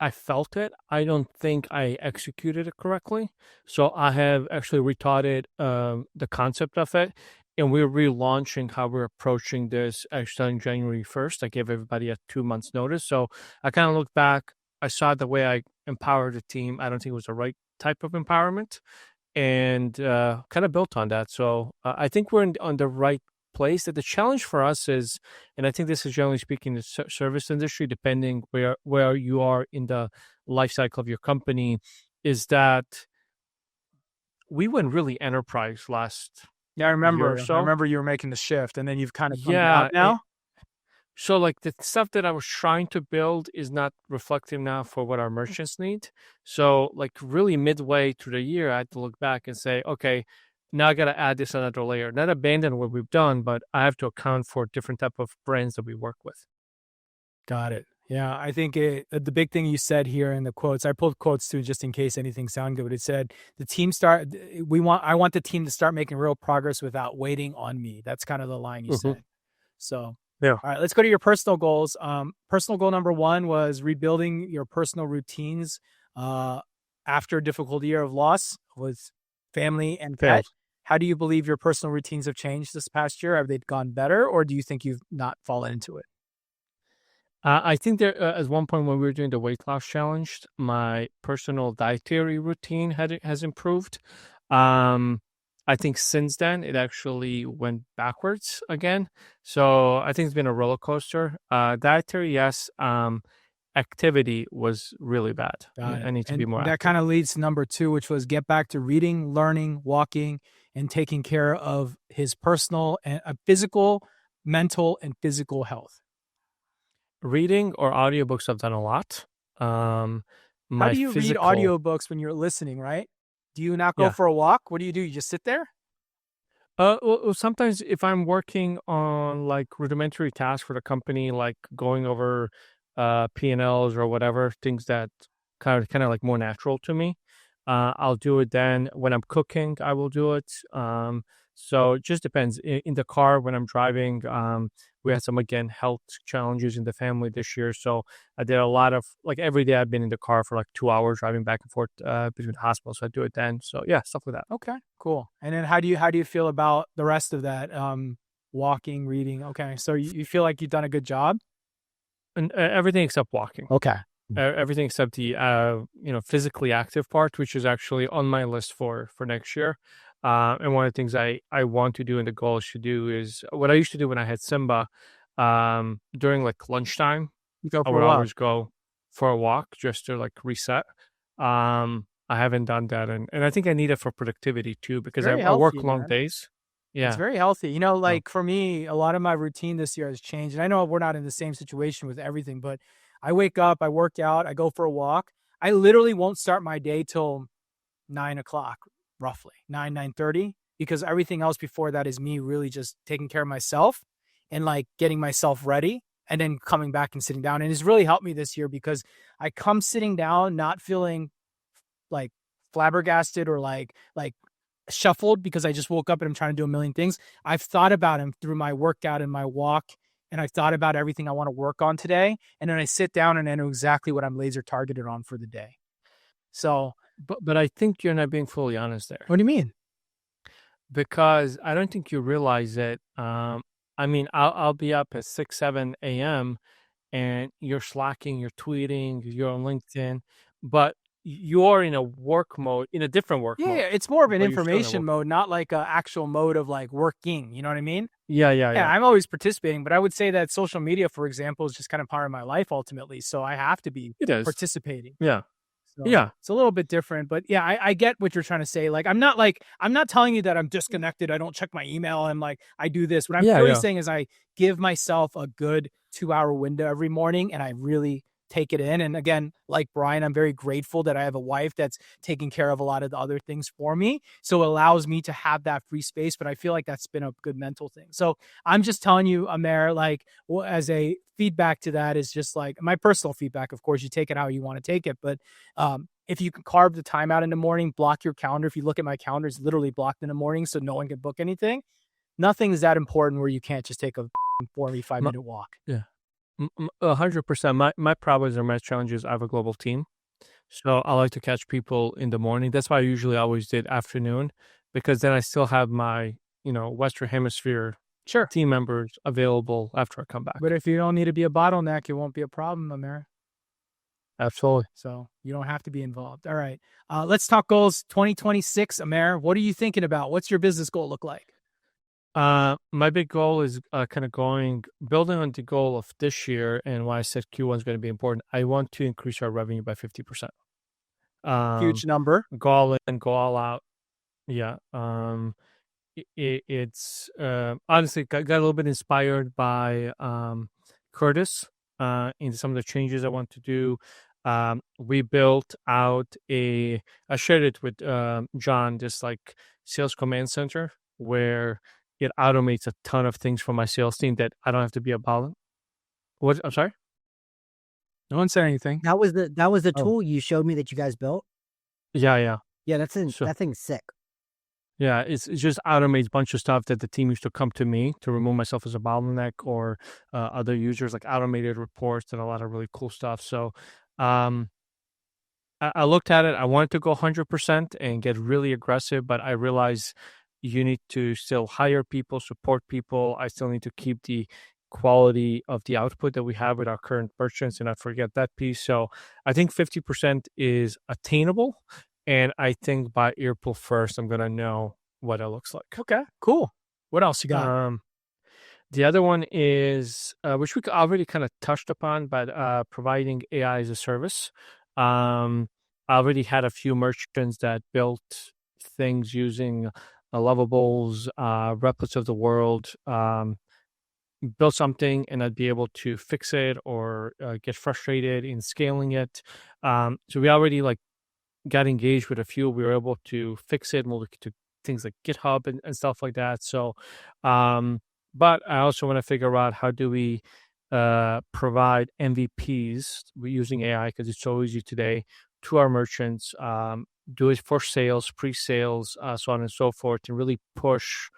I felt it. I don't think I executed it correctly. So I have actually retaught it, the concept of it. And we're relaunching how we're approaching this starting January 1st. I gave everybody a 2 months notice. So I kind of looked back. I saw the way I empowered the team. I don't think it was the right type of empowerment, and kind of built on that. So I think we're on the right place. That the challenge for us is, and I think this is generally speaking the service industry, depending where you are in the life cycle of your company, is that we went really enterprise last Yeah, I year or remember. I so. remember you were making the shift, and then you've kind of come Yeah. out now. So like the stuff that I was trying to build is not reflective now for what our merchants need. So like really midway through the year, I had to look back and say, okay, now I got to add this another layer. Not abandon what we've done, but I have to account for different type of brands that we work with. Got it. Yeah, I think the big thing you said here in the quotes, I pulled quotes too, just in case anything sounded good. It said, I want the team to start making real progress without waiting on me. That's kind of the line you said. So, Yeah. all right, let's go to your personal goals. Personal goal number 1 was rebuilding your personal routines after a difficult year of loss with family and pet. Failed. How do you believe your personal routines have changed this past year? Have they gone better, or do you think you've not fallen into it? I think there at one point when we were doing the weight loss challenge, my personal dietary routine has improved. I think since then it actually went backwards again. So I think it's been a roller coaster. Dietary, yes. Activity was really bad. I need to be more that active. kind of leads to number 2, which was get back to reading, learning, walking, and taking care of his personal and physical, mental, and physical health. Reading or audiobooks I've done a lot. How My do you read physical, audiobooks when you're listening, right? Do you not go yeah. for a walk? What do? You just sit there? Well, sometimes if I'm working on like rudimentary tasks for the company, like going over P&Ls or whatever, things that kind of like more natural to me, I'll do it then. When I'm cooking, I will do it. So it just depends. In the car when I'm driving, we had some again health challenges in the family this year, so I did a lot of like every day I've been in the car for like 2 hours driving back and forth between hospitals. So I do it then. So yeah, stuff like that. Okay, cool. And then how do you feel about the rest of that? Walking, reading. Okay, so you feel like you've done a good job? And everything except walking. Okay. Everything except the physically active part, which is actually on my list for next year. And one of the things I want to do and the goal is to do is what I used to do when I had Simba. During like lunchtime, You go I for would a walk. always go for a walk just to like reset. I haven't done that, and I think I need it for productivity too because I Very work healthy, long man. days. It's Yeah. very healthy. You know, So, like for me, a lot of my routine this year has changed. And I know we're not in the same situation with everything, but I wake up, I work out, I go for a walk. I literally won't start my day till 9 o'clock, roughly 9:30, because everything else before that is me really just taking care of myself and like getting myself ready and then coming back and sitting down. And it's really helped me this year because I come sitting down, not feeling like flabbergasted or like shuffled because I just woke up and I'm trying to do a million things. I've thought about him through my workout and my walk, and I've thought about everything I want to work on today. And then I sit down and I know exactly what I'm laser targeted on for the day. So, but I think you're not being fully honest there. what do you mean? Because I don't think you realize it. I mean, I'll be up at 6, 7 a.m. and you're slacking, you're tweeting, you're on LinkedIn, but you're in a work mode, in a different work mode. Yeah, it's more of an but you're still in a information work- mode, not like an actual mode of like working. You know what I mean? Yeah. Yeah, I'm always participating, but I would say that social media, for example, is just kind of part of my life ultimately. So I have to be It is. participating. Yeah. So Yeah. it's a little bit different, but yeah, I get what you're trying to say. Like, I'm not telling you that I'm disconnected. I don't check my email. I'm like, I do this. What I'm Yeah, really yeah. saying is I give myself a good 2-hour window every morning and I really take it in. And again, like Bryan, I'm very grateful that I have a wife that's taking care of a lot of the other things for me. So it allows me to have that free space, but I feel like that's been a good mental thing. So I'm just telling you, Amer, like as a feedback to that is just like my personal feedback. Of course, you take it how you want to take it, but if you can carve the time out in the morning, block your calendar. If you look at my calendar, it's literally blocked in the morning, so no one can book anything. Nothing is that important where you can't just take a 45-minute walk. Yeah. 100%. My problems or my challenges, I have a global team. So I like to catch people in the morning. That's why I usually always did afternoon, because then I still have my, Western Hemisphere team members available after I come back. But if you don't need to be a bottleneck, it won't be a problem, Amer. Absolutely. So you don't have to be involved. All right. Let's talk goals 2026, Amer. What are you thinking about? What's your business goal look like? My big goal is kind of building on the goal of this year, and why I said Q1 is going to be important. I want to increase our revenue by 50%. Huge number. Go all in, go all out. Yeah. it's honestly got a little bit inspired by Curtis in some of the changes I want to do. We built out I shared it with John, this like sales command center where it automates a ton of things for my sales team that I don't have to be about. What? I'm sorry. No one said anything. That was the Oh. tool you showed me that you guys built. Yeah. Yeah, So- that thing's sick. Yeah, it just automates a bunch of stuff that the team used to come to me to remove myself as a bottleneck or other users, like automated reports and a lot of really cool stuff. So I looked at it. I wanted to go 100% and get really aggressive, but I realized you need to still hire people, support people. I still need to keep the quality of the output that we have with our current merchants and not forget that piece. So I think 50% is attainable. And I think by April 1st, I'm going to know what it looks like. Okay, cool. What else you got? The other one is, which we already kind of touched upon, but providing AI as a service. I already had a few merchants that built things using Lovables, replics of the world, build something and I'd be able to fix it or get frustrated in scaling it. So we already like got engaged with a few. We were able to fix it, move to things like GitHub and stuff like that. So, but I also want to figure out how do we provide MVPs using AI, because it's so easy today, to our merchants, do it for sales, pre-sales, so on and so forth, and really push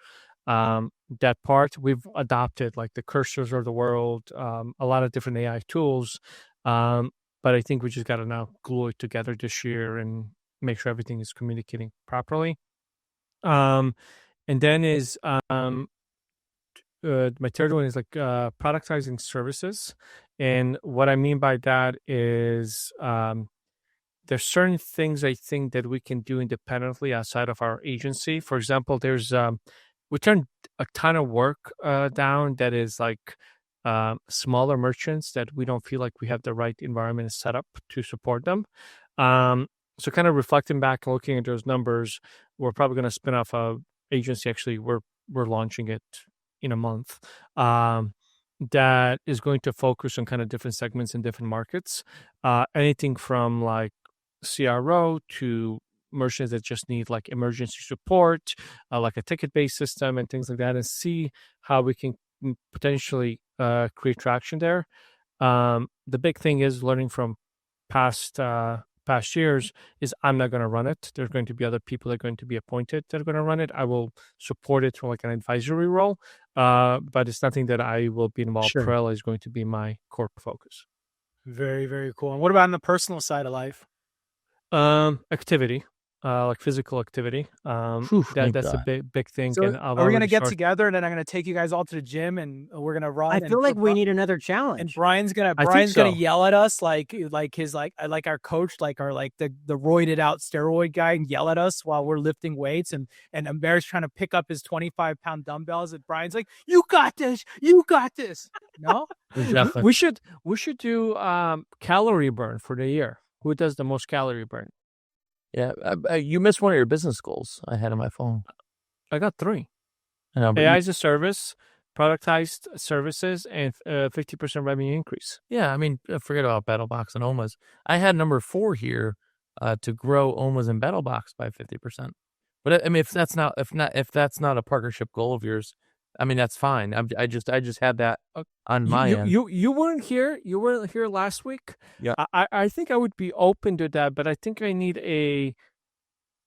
that part. We've adopted like the cursors of the world, a lot of different AI tools, but I think we just got to now glue it together this year and make sure everything is communicating properly. And then is my third one is like productizing services. And what I mean by that is there's certain things I think that we can do independently outside of our agency. For example, there's we turned a ton of work down that is like smaller merchants that we don't feel like we have the right environment set up to support them. So kind of reflecting back and looking at those numbers, we're probably going to spin off a agency. Actually, we're launching it in a month. That is going to focus on kind of different segments in different markets. Anything from like CRO to merchants that just need like emergency support, like a ticket-based system and things like that, and see how we can potentially create traction there. The big thing is learning from past years is I'm not going to run it. There's going to be other people that are going to be appointed that are going to run it. I will support it from like an advisory role, but it's nothing that I will be involved. Sure. Trell is going to be my core focus. Very, very cool. And what about on the personal side of life? Activity. Like physical activity. That's a big thing. So and are we going to get together and then I'm going to take you guys all to the gym and we're going to run? I feel like we need another challenge. And Brian's gonna yell at us like our coach, like the roided out steroid guy, and yell at us while we're lifting weights, and Amer's trying to pick up his 25-pound dumbbells, and Brian's like, you got this. No, Exactly. We should do calorie burn for the year. Who does the most calorie burn? Yeah, you missed one of your business goals I had on my phone. I got 3. I know, but AI as a service, productized services, and 50% revenue increase. yeah, I mean, forget about BattleBox and OMAs. I had number 4 here to grow OMAs and BattleBox by 50%. But I mean, if that's not a partnership goal of yours, I mean, that's fine. I just had that on my end. You weren't here. You weren't here last week. Yeah. I think I would be open to that, but I think I need a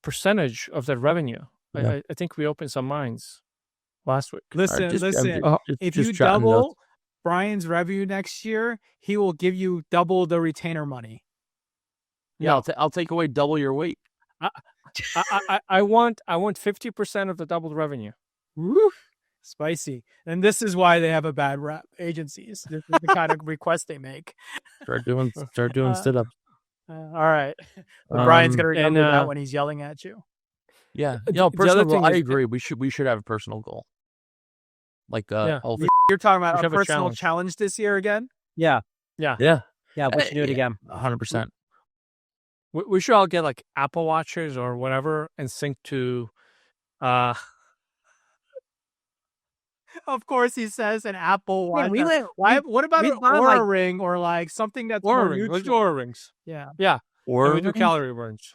percentage of that revenue. Yeah. I think we opened some minds last week. Listen. If you double Brian's revenue next year, he will give you double the retainer money. Yeah, I'll take away double your weight. I want 50% of the doubled revenue. Woo. Spicy. And this is why they have a bad rep, agencies. This is the kind of request they make. Start doing sit-ups. All right. But Brian's going to remember that when he's yelling at you. Yeah. The Personal other goal, thing I is- agree. We should have a personal goal. Like, Yeah. You're talking about We should a have a personal challenge. challenge this year again? Yeah, yeah, we should do it again. 100%. We should all get like Apple Watches or whatever and sync to Of course, he says an Apple Watch. we went. Why? What about we an bought, Aura like- ring or like something that's Aura more rings. Let's do neutral? Aura rings. Yeah. Yeah. Or And we do calorie burns.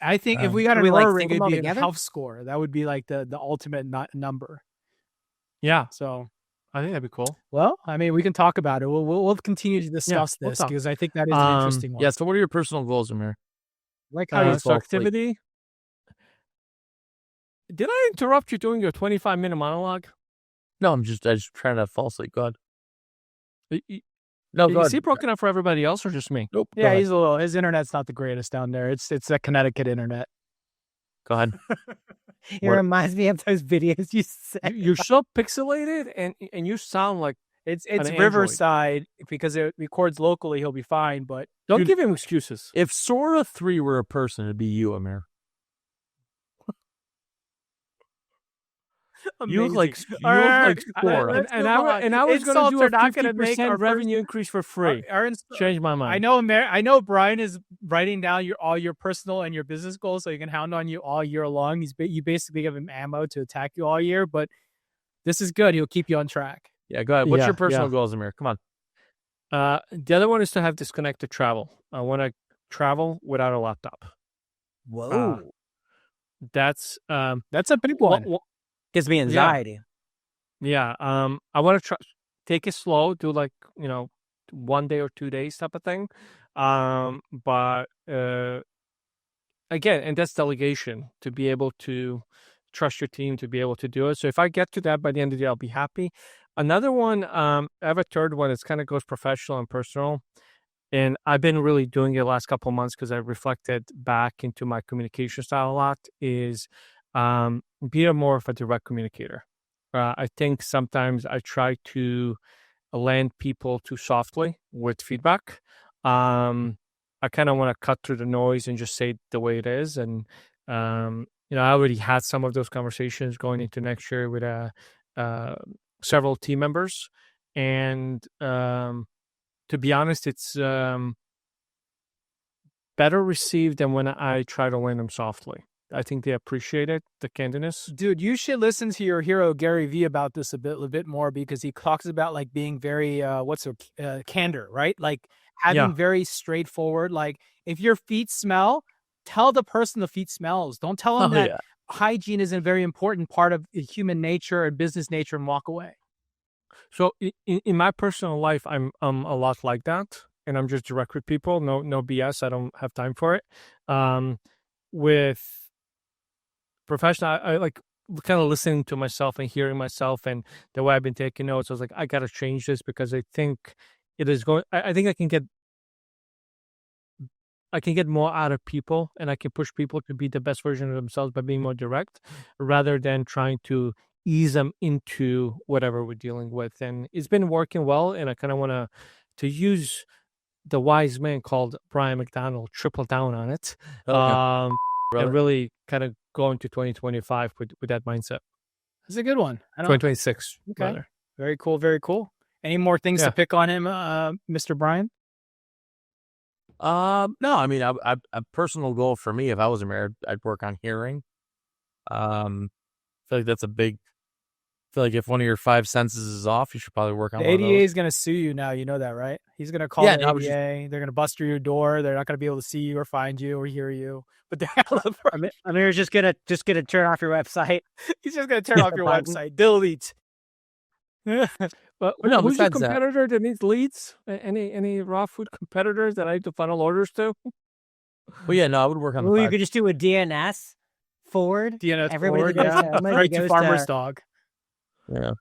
I think if we got Should an we, like, Aura sync ring, them all it'd be a together? health score. That would be like the ultimate number. Yeah. So, I think that'd be cool. well, I mean, we can talk about it. We'll continue to discuss we'll this talk. because I think that is an interesting one. Yeah. So what are your personal goals, Amer? Like how you So activity. Did I interrupt you doing your 25-minute monologue? No, I'm just trying to fall asleep. Go ahead. No, go is he ahead. broken up for everybody else or just me? Nope. Go Yeah, ahead. he's a little. His internet's not the greatest down there. It's a Connecticut internet. Go ahead. It reminds me of those videos you said. You're so pixelated and you sound like It's Android. Riverside because it records locally. He'll be fine, but don't give him excuses. If Sora 3 were a person, it'd be you, Amer. You look like Sora. And I was going to Insults do are a not gonna make our 50% revenue increase for free. Change my mind. I know Bryan is writing down all your personal and your business goals so he can hound on you all year long. You basically give him ammo to attack you all year, but this is good. He'll keep you on track. Yeah, go ahead. What's Yeah, your personal yeah. goals, Amer? Come on. The other one is to have disconnected travel. I want to travel without a laptop. Whoa. That's That's a big one. Gives me anxiety. Yeah. I want to take it slow, do like, 1 day or 2 days type of thing. But again, and that's delegation, to be able to trust your team to be able to do it. So if I get to that by the end of the day, I'll be happy. Another one, I have a third one. It's kind of goes professional and personal. And I've been really doing it the last couple of months because I reflected back into my communication style a lot, is be more of a direct communicator. I think sometimes I try to land people too softly with feedback. I kind of want to cut through the noise and just say it the way it is. And, I already had some of those conversations going into next year with several team members. And to be honest, it's better received than when I try to land them softly. I think they appreciate it, the candidness. Dude, you should listen to your hero Gary Vee about this a bit more because he talks about like being very candor, right? Like having very straightforward. Like if your feet smell, tell the person the feet smells. Don't tell them that hygiene is a very important part of human nature and business nature, and walk away. So in my personal life, I'm a lot like that, and I'm just direct with people. No BS. I don't have time for it. With professional, I like kind of listening to myself and hearing myself, and the way I've been taking notes. I was like, I got to change this because I think it is going. I think I can get more out of people, and I can push people to be the best version of themselves by being more direct, rather than trying to ease them into whatever we're dealing with. And it's been working well, and I kind of want to use the wise man called Brian McDonald, triple down on it, and really kind of go into 2025 with that mindset. That's a good one. 2026. Okay. Rather. Very cool. Very cool. Any more things to pick on him, Mr. Bryan? No, I mean, a personal goal for me, if I was Amer, I'd work on hearing. I feel like that's a big. I feel like if one of your 5 senses is off, you should probably work on the one of ADA those. is going to sue you now. You know that, right? He's going to call the ADA. They're going to bust through your door. They're not going to be able to see you or find you or hear you. But they're Amir's just gonna turn off your website. He's just going to turn off your website. Delete. But no, who's your besides that- competitor that needs leads? Any raw food competitors that I need to funnel orders to? Well, yeah, no, I would work on the Ooh, you 5. could just do a DNS forward. DNS Everybody forward, that goes yeah. to Amer Right goes to Farmer's to- Dog. Yeah.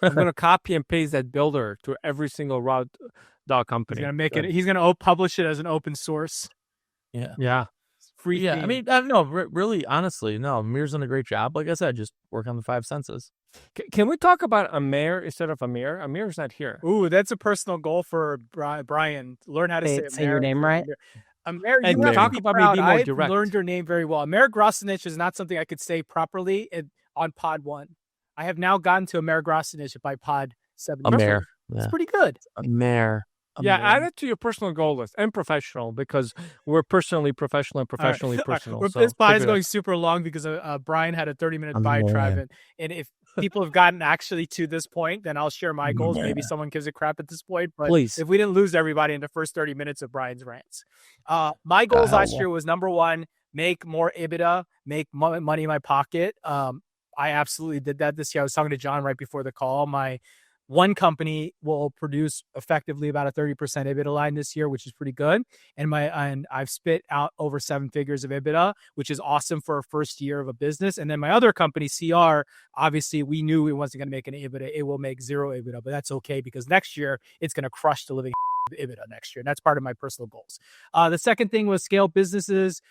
I'm going to copy and paste that builder to every single raw dog company. He's going to make it. He's going to publish it as an open source. Yeah. Free. Yeah, theme. I mean, no, really, honestly, no, Amir's done a great job. Like I said, just work on the 5 senses. Can we talk about Amer instead of Amer? Amer's not here. Ooh, that's a personal goal for Bryan. Learn how to say your name right. Amer, And you have talk to be about me proud. being more I've direct. learned your name very well. Amer Grosinich is not something I could say properly on Pod 1. I have now gotten to Amer Grosinich by Pod 7. Amer. It's Yeah. pretty good. Amer. Yeah, add it to your personal goal list and professional, because we're personally professional and professionally All right. personal. Well, So this pod is figure it going out. super long because Bryan had a 30-minute Amer. diatribe, and if people have gotten actually to this point, then I'll share my goals. Maybe someone gives a crap at this point, but Please. if we didn't lose everybody in the first 30 minutes of Bryan's rants, my goals last year was number one, make more EBITDA, make money in my pocket. I absolutely did that this year. I was talking to John right before the call. My one company will produce effectively about a 30% EBITDA line this year, which is pretty good. And I've spit out over 7 figures of EBITDA, which is awesome for a first year of a business. And then my other company, CR, obviously we knew it wasn't going to make an EBITDA. It will make 0 EBITDA, but that's okay because next year it's going to crush the living EBITDA next year. And that's part of my personal goals. The second thing was scale businesses,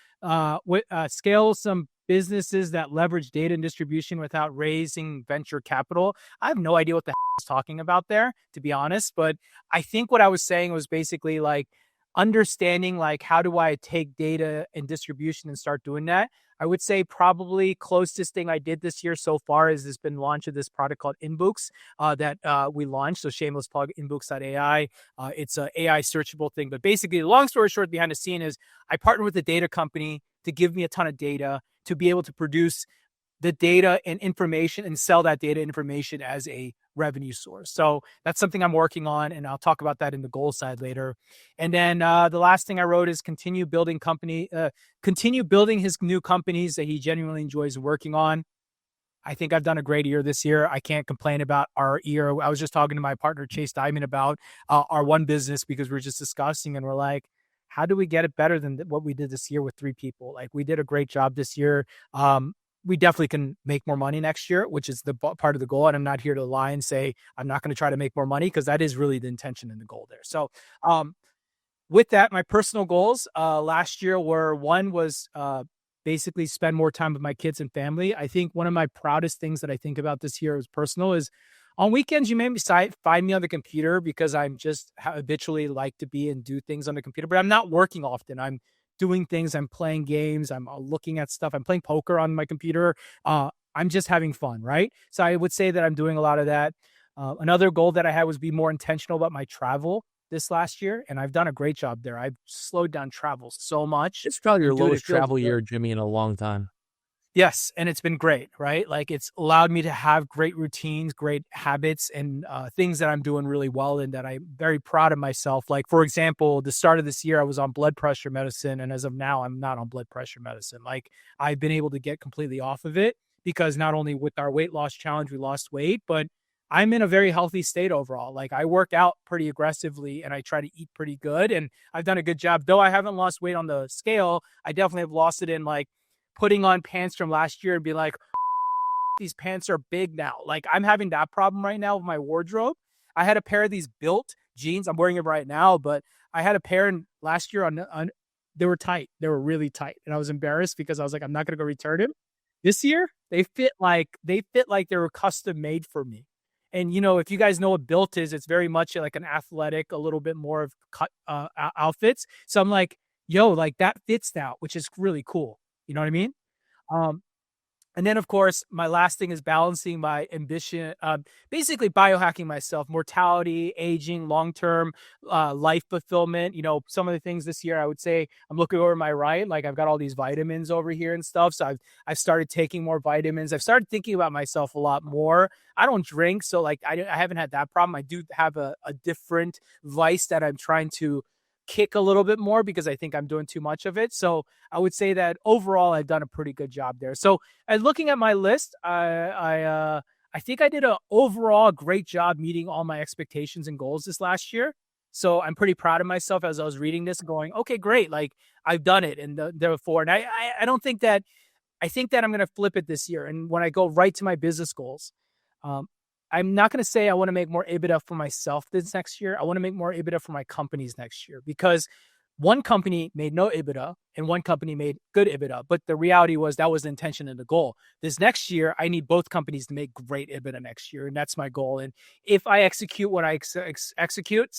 scale some businesses that leverage data and distribution without raising venture capital. I have no idea what the hell I was talking about there, to be honest. But I think what I was saying was basically like understanding like how do I take data and distribution and start doing that. I would say probably closest thing I did this year so far is this been launch of this product called InBooks that we launched. So shameless plug, inbooks.ai. It's an AI searchable thing. But basically, the long story short behind the scene is I partnered with a data company to give me a ton of data to be able to produce the data and information and sell that data information as a revenue source. So that's something I'm working on, and I'll talk about that in the goal side later. And then the last thing I wrote is continue building his new companies that he genuinely enjoys working on. I think I've done a great year this year. I can't complain about our year. I was just talking to my partner, Chase Diamond, about our one business because we were just discussing and we're like, how do we get it better than what we did this year with 3 people? Like we did a great job this year. We definitely can make more money next year, which is the part of the goal. And I'm not here to lie and say, I'm not going to try to make more money because that is really the intention and the goal there. So with that, my personal goals last year were one was basically spend more time with my kids and family. I think one of my proudest things that I think about this year as personal is on weekends, you maybe find me on the computer because I'm just habitually like to be and do things on the computer, but I'm not working often. I'm doing things. I'm playing games. I'm looking at stuff. I'm playing poker on my computer. I'm just having fun, right? So I would say that I'm doing a lot of that. Another goal that I had was be more intentional about my travel this last year, and I've done a great job there. I've slowed down travel so much. It's probably your lowest travel year, Jimmy, in a long time. Yes, and it's been great, right? Like it's allowed me to have great routines, great habits, and things that I'm doing really well and that I'm very proud of myself. Like, for example, the start of this year, I was on blood pressure medicine, and as of now, I'm not on blood pressure medicine. Like, I've been able to get completely off of it because not only with our weight loss challenge, we lost weight, but I'm in a very healthy state overall. Like, I work out pretty aggressively, and I try to eat pretty good, and I've done a good job. Though I haven't lost weight on the scale, I definitely have lost it in like putting on pants from last year and be like, these pants are big now. Like I'm having that problem right now with my wardrobe. I had a pair of these built jeans. I'm wearing them right now, but I had a pair last year on they were tight. They were really tight. And I was embarrassed because I was like, I'm not going to go return them. This year, they fit like they were custom made for me. And, you know, if you guys know what built is, it's very much like an athletic, a little bit more of cut outfits. So I'm like, yo, like that fits now, which is really cool. You know what I mean? And then, of course, my last thing is balancing my ambition, basically biohacking myself, mortality, aging, long-term life fulfillment. You know, some of the things this year, I would say I'm looking over my right, like I've got all these vitamins over here and stuff. So I've started taking more vitamins. I've started thinking about myself a lot more. I don't drink, so like I haven't had that problem. I do have a different vice that I'm trying to kick a little bit more because I think I'm doing too much of it. So I would say that overall I've done a pretty good job there. So looking at my list, I think I did an overall great job meeting all my expectations and goals this last year. So I'm pretty proud of myself as I was reading this and going, okay, great. Like I've done it. And therefore, and I don't think that, I think that I'm going to flip it this year. And when I go right to my business goals, I'm not going to say I want to make more EBITDA for myself this next year. I want to make more EBITDA for my companies next year because one company made no EBITDA and one company made good EBITDA. But the reality was that was the intention and the goal. This next year, I need both companies to make great EBITDA next year. And that's my goal. And if I execute what I execute,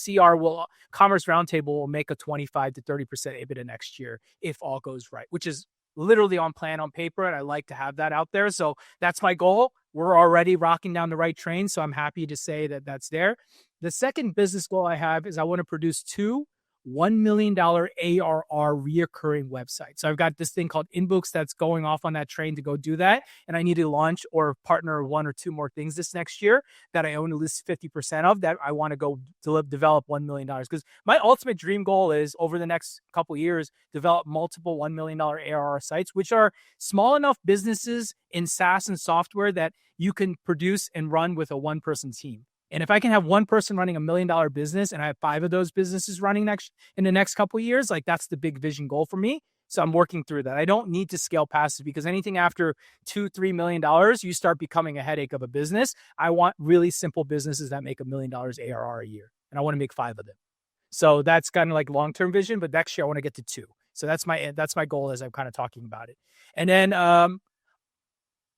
Commerce Roundtable will make a 25 to 30% EBITDA next year if all goes right, which is literally on plan on paper. And I like to have that out there. So that's my goal. We're already rocking down the right train. So I'm happy to say that that's there. The second business goal I have is I want to produce 2 $1 million ARR reoccurring website. So I've got this thing called Inbooks that's going off on that train to go do that. And I need to launch or partner one or two more things this next year that I own at least 50% of that I want to go develop $1 million. Because my ultimate dream goal is over the next couple years, develop multiple $1 million ARR sites, which are small enough businesses in SaaS and software that you can produce and run with a one-person team. And if I can have one person running $1 million business and I have 5 of those businesses running in the next couple of years, like that's the big vision goal for me. So I'm working through that. I don't need to scale past it because anything after $2-3 million, you start becoming a headache of a business. I want really simple businesses that make $1 million ARR a year, and I want to make 5 of them. So that's kind of like long-term vision. But next year I want to get to 2. So that's my goal as I'm kind of talking about it. And then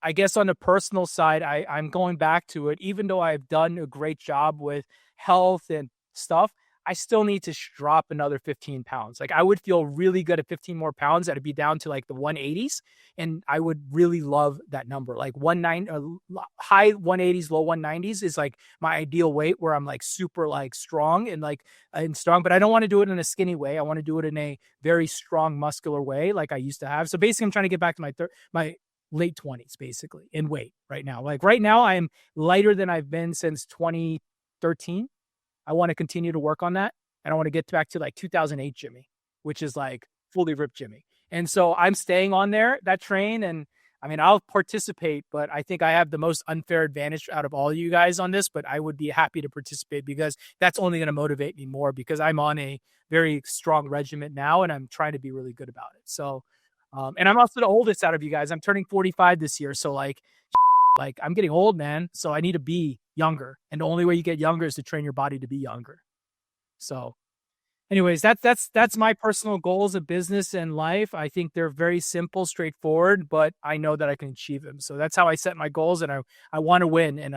I guess on the personal side, I'm going back to it. Even though I've done a great job with health and stuff, I still need to drop another 15 pounds. Like I would feel really good at 15 more pounds. That'd be down to like the 180s. And I would really love that number. Like high 180s, low 190s is like my ideal weight where I'm like super like strong and strong, but I don't want to do it in a skinny way. I want to do it in a very strong muscular way like I used to have. So basically I'm trying to get back to my late 20s basically in weight right now. Like right now I am lighter than I've been since 2013. I want to continue to work on that. And I want to get back to like 2008 Jimmy, which is like fully ripped Jimmy. And so I'm staying on that train. And I mean, I'll participate, but I think I have the most unfair advantage out of all you guys on this, but I would be happy to participate because that's only going to motivate me more because I'm on a very strong regimen now and I'm trying to be really good about it. So and I'm also the oldest out of you guys. I'm turning 45 this year. So like I'm getting old, man. So I need to be younger. And the only way you get younger is to train your body to be younger. So anyways, that's my personal goals of business and life. I think they're very simple, straightforward, but I know that I can achieve them. So that's how I set my goals. And I want to win. And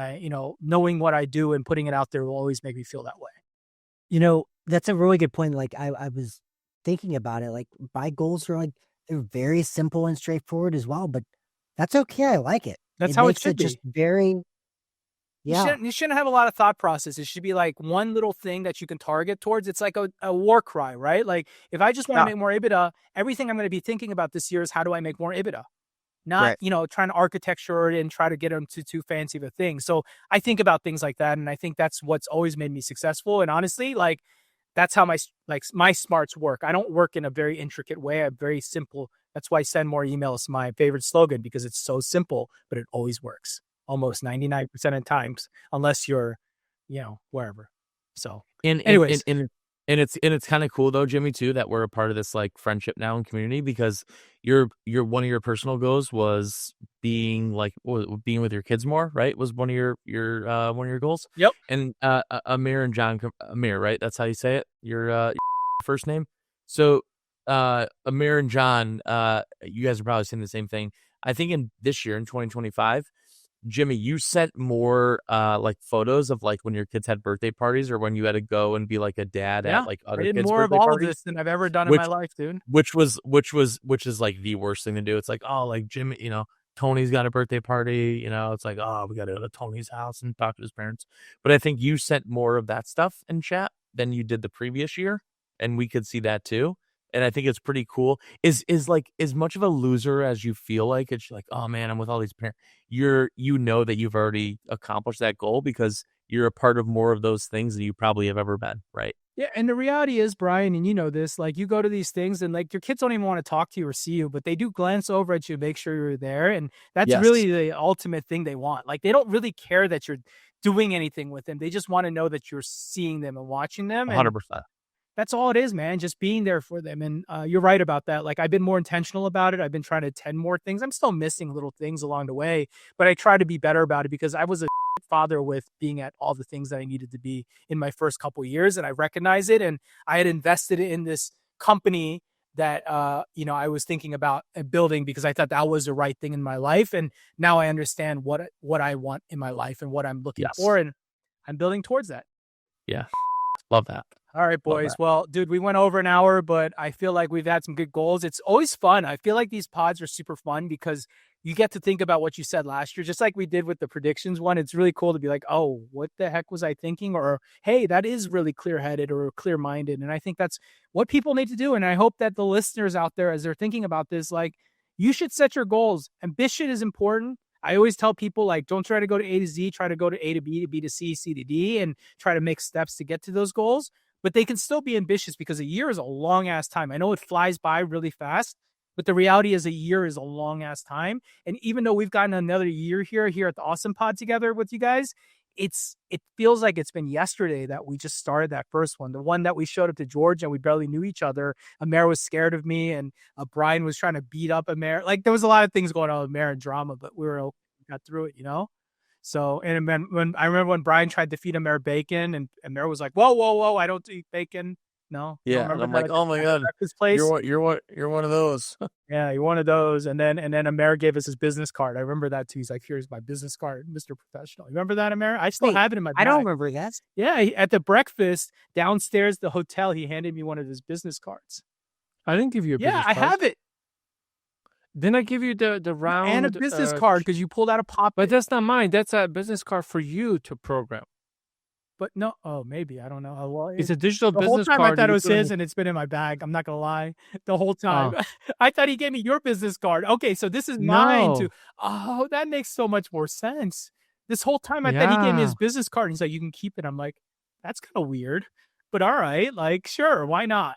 knowing what I do and putting it out there will always make me feel that way. That's a really good point. Like I was thinking about it, like my goals are like, they're very simple and straightforward as well, but that's okay. I like it. That's how it should be. Just very, yeah. You shouldn't have a lot of thought process. It should be like one little thing that you can target towards. It's like a war cry, right? Like if I just want to make more EBITDA, everything I'm going to be thinking about this year is how do I make more EBITDA? Not, trying to architecture it and try to get them to too fancy of a thing. So I think about things like that. And I think that's what's always made me successful. And honestly, like, that's how my smarts work. I don't work in a very intricate way. I'm very simple. That's why send more emails, my favorite slogan, because it's so simple, but it always works almost 99% of times, unless you're, wherever. So anyways. And it's kind of cool though, Jimmy, too, that we're a part of this like friendship now and community because your one of your personal goals was being with your kids more, right? Was one of your goals. Yep. And Amer and John, Amer, right? That's how you say it. Your first name. So Amer and John, you guys are probably saying the same thing. I think in this year in 2025. Jimmy, you sent more like photos of like when your kids had birthday parties or when you had to go and be like a dad at like other kids' more birthday of all parties. of this than I've ever done in my life, dude. Which is like the worst thing to do. It's like, oh, like Jimmy, Tony's got a birthday party, it's like, oh, we got to go to Tony's house and talk to his parents. But I think you sent more of that stuff in chat than you did the previous year, and we could see that too. And I think it's pretty cool. Is like as much of a loser as you feel like it's like, oh man, I'm with all these parents. You know that you've already accomplished that goal because you're a part of more of those things than you probably have ever been, right? Yeah, and the reality is, Bryan, and you know this, like you go to these things and like your kids don't even want to talk to you or see you, but they do glance over at you, make sure you're there. And that's really the ultimate thing they want. Like they don't really care that you're doing anything with them. They just want to know that you're seeing them and watching them. 100%. That's all it is, man. Just being there for them. And you're right about that. Like I've been more intentional about it. I've been trying to attend more things. I'm still missing little things along the way, but I try to be better about it because I was a father with being at all the things that I needed to be in my first couple of years. And I recognize it. And I had invested in this company that, I was thinking about building because I thought that was the right thing in my life. And now I understand what I want in my life and what I'm looking for. And I'm building towards that. Yeah. Love that. All right, boys. Well, dude, we went over an hour, but I feel like we've had some good goals. It's always fun. I feel like these pods are super fun because you get to think about what you said last year, just like we did with the predictions one. It's really cool to be like, oh, what the heck was I thinking? Or, hey, that is really clear-headed or clear-minded. And I think that's what people need to do. And I hope that the listeners out there, as they're thinking about this, like, you should set your goals. Ambition is important. I always tell people, like, don't try to go to A to Z, try to go to A to B to C, C to D, and try to make steps to get to those goals. But they can still be ambitious because a year is a long-ass time. I know it flies by really fast, but the reality is a year is a long-ass time. And even though we've gotten another year here at the Awesome Pod together with you guys, it feels like it's been yesterday that we just started that first one. The one that we showed up to Georgia and we barely knew each other. Amer was scared of me, and Bryan was trying to beat up Amer. Like, there was a lot of things going on with Amer and drama, but we got through it, you know? So, and when I remember when Bryan tried to feed Amer bacon, and Amer was like, whoa, I don't eat bacon. No. Yeah, and I'm like, oh my god, place? You're one of those. Yeah, you're one of those. And then Amer gave us his business card. I remember that too. He's like, here's my business card, Mr. Professional. You remember that, Amer? I still have it in my bag. I don't remember that. Yeah, at the breakfast downstairs the hotel, he handed me one of his business cards. I didn't give you a business card. Yeah, I have it. Then I give you the round and a business card because you pulled out a pop. But that's not mine. That's a business card for you to program. But no, maybe. I don't know. Well, it's a digital business card. The whole time I thought it was his, and it's been in my bag. I'm not going to lie. The whole time. I thought he gave me your business card. Okay, so this is mine too. Oh, that makes so much more sense. This whole time I thought he gave me his business card, and he's like, you can keep it. I'm like, that's kind of weird. But all right, like, sure, why not?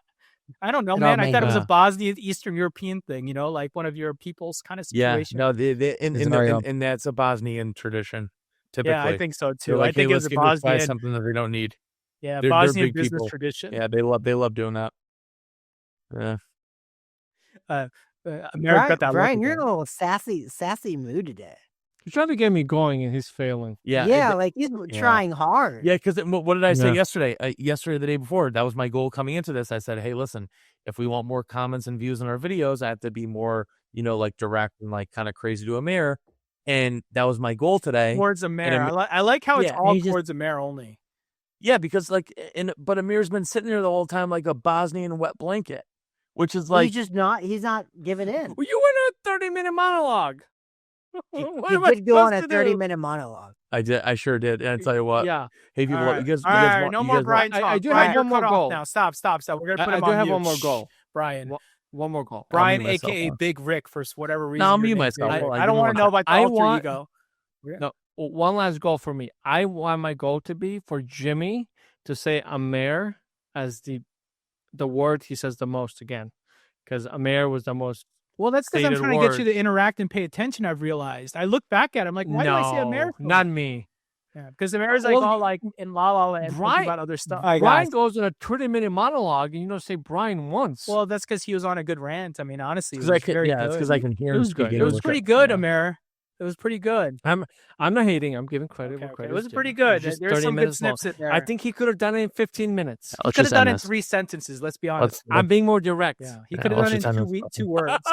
I don't know, man. I thought it was a Bosnian, Eastern European thing, you know, like one of your people's kind of situation. Yeah, no, and that's a Bosnian tradition. Typically. Yeah, I think so too. Like, I think it was a Bosnian something that they don't need. Yeah, they're Bosnian big business people. tradition. Yeah, they love doing that. Yeah. Bryan, you're in a little sassy mood today. He's trying to get me going, and he's failing. Yeah, like he's trying hard. Yeah, because what did I say yesterday? Yesterday, the day before, that was my goal coming into this. I said, hey, listen, if we want more comments and views on our videos, I have to be more, like direct and like kind of crazy to Amer. And that was my goal today. Towards Amer. I like how it's all towards Amer only. Yeah, because but Amer's been sitting there the whole time like a Bosnian wet blanket, which is like he's not giving in. Well, you went a 30-minute monologue. You did go on a 30-minute monologue. I did. I sure did. And I tell you what. Yeah. Hey, people, you guys no more Bryan talk. I do have one more goal. Now, stop. We're gonna put him on mute. I do have one more goal. Bryan. One more goal. Bryan, aka Big Rick, for whatever reason. No, I'll mute myself. I don't want to know about the alter ego. No, one last goal for me. I want my goal to be for Jimmy to say Amer as the word he says the most again, because Amer was the most. Well, that's because I'm trying to get you to interact and pay attention. I've realized. I look back at him like, why do I say Amer? Not me. Yeah, because Amer's like all like in La La Land talking about other stuff. Bryan goes in a 30-minute monologue, and you don't say Bryan once. Well, that's because he was on a good rant. I mean, honestly, it's because I can hear him. It was pretty good, Amer. It was pretty good. I'm not hating. I'm giving credit where credit. It was pretty good. There's some good snips in there. I think he could have done it in 15 minutes. He could have done it in 3 sentences. Let's be honest. I'm being more direct. Yeah, he could have done it in 2 words.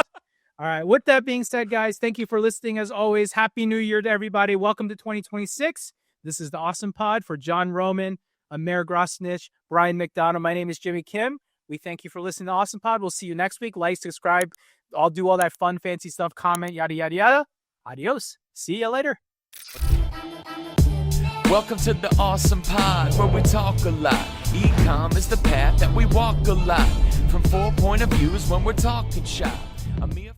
All right. With that being said, guys, thank you for listening. As always, Happy New Year to everybody. Welcome to 2026. This is the Awesome Pod for John Roman, Amer Grosnich, Bryan McDonald. My name is Jimmy Kim. We thank you for listening to Awesome Pod. We'll see you next week. Like, subscribe. I'll do all that fun, fancy stuff. Comment, yada, yada, yada. Adios. See you later. Welcome to the Awesome Pod, where we talk a lot. Ecom is the path that we walk a lot. From 4 point of views when we're talking shop. Amer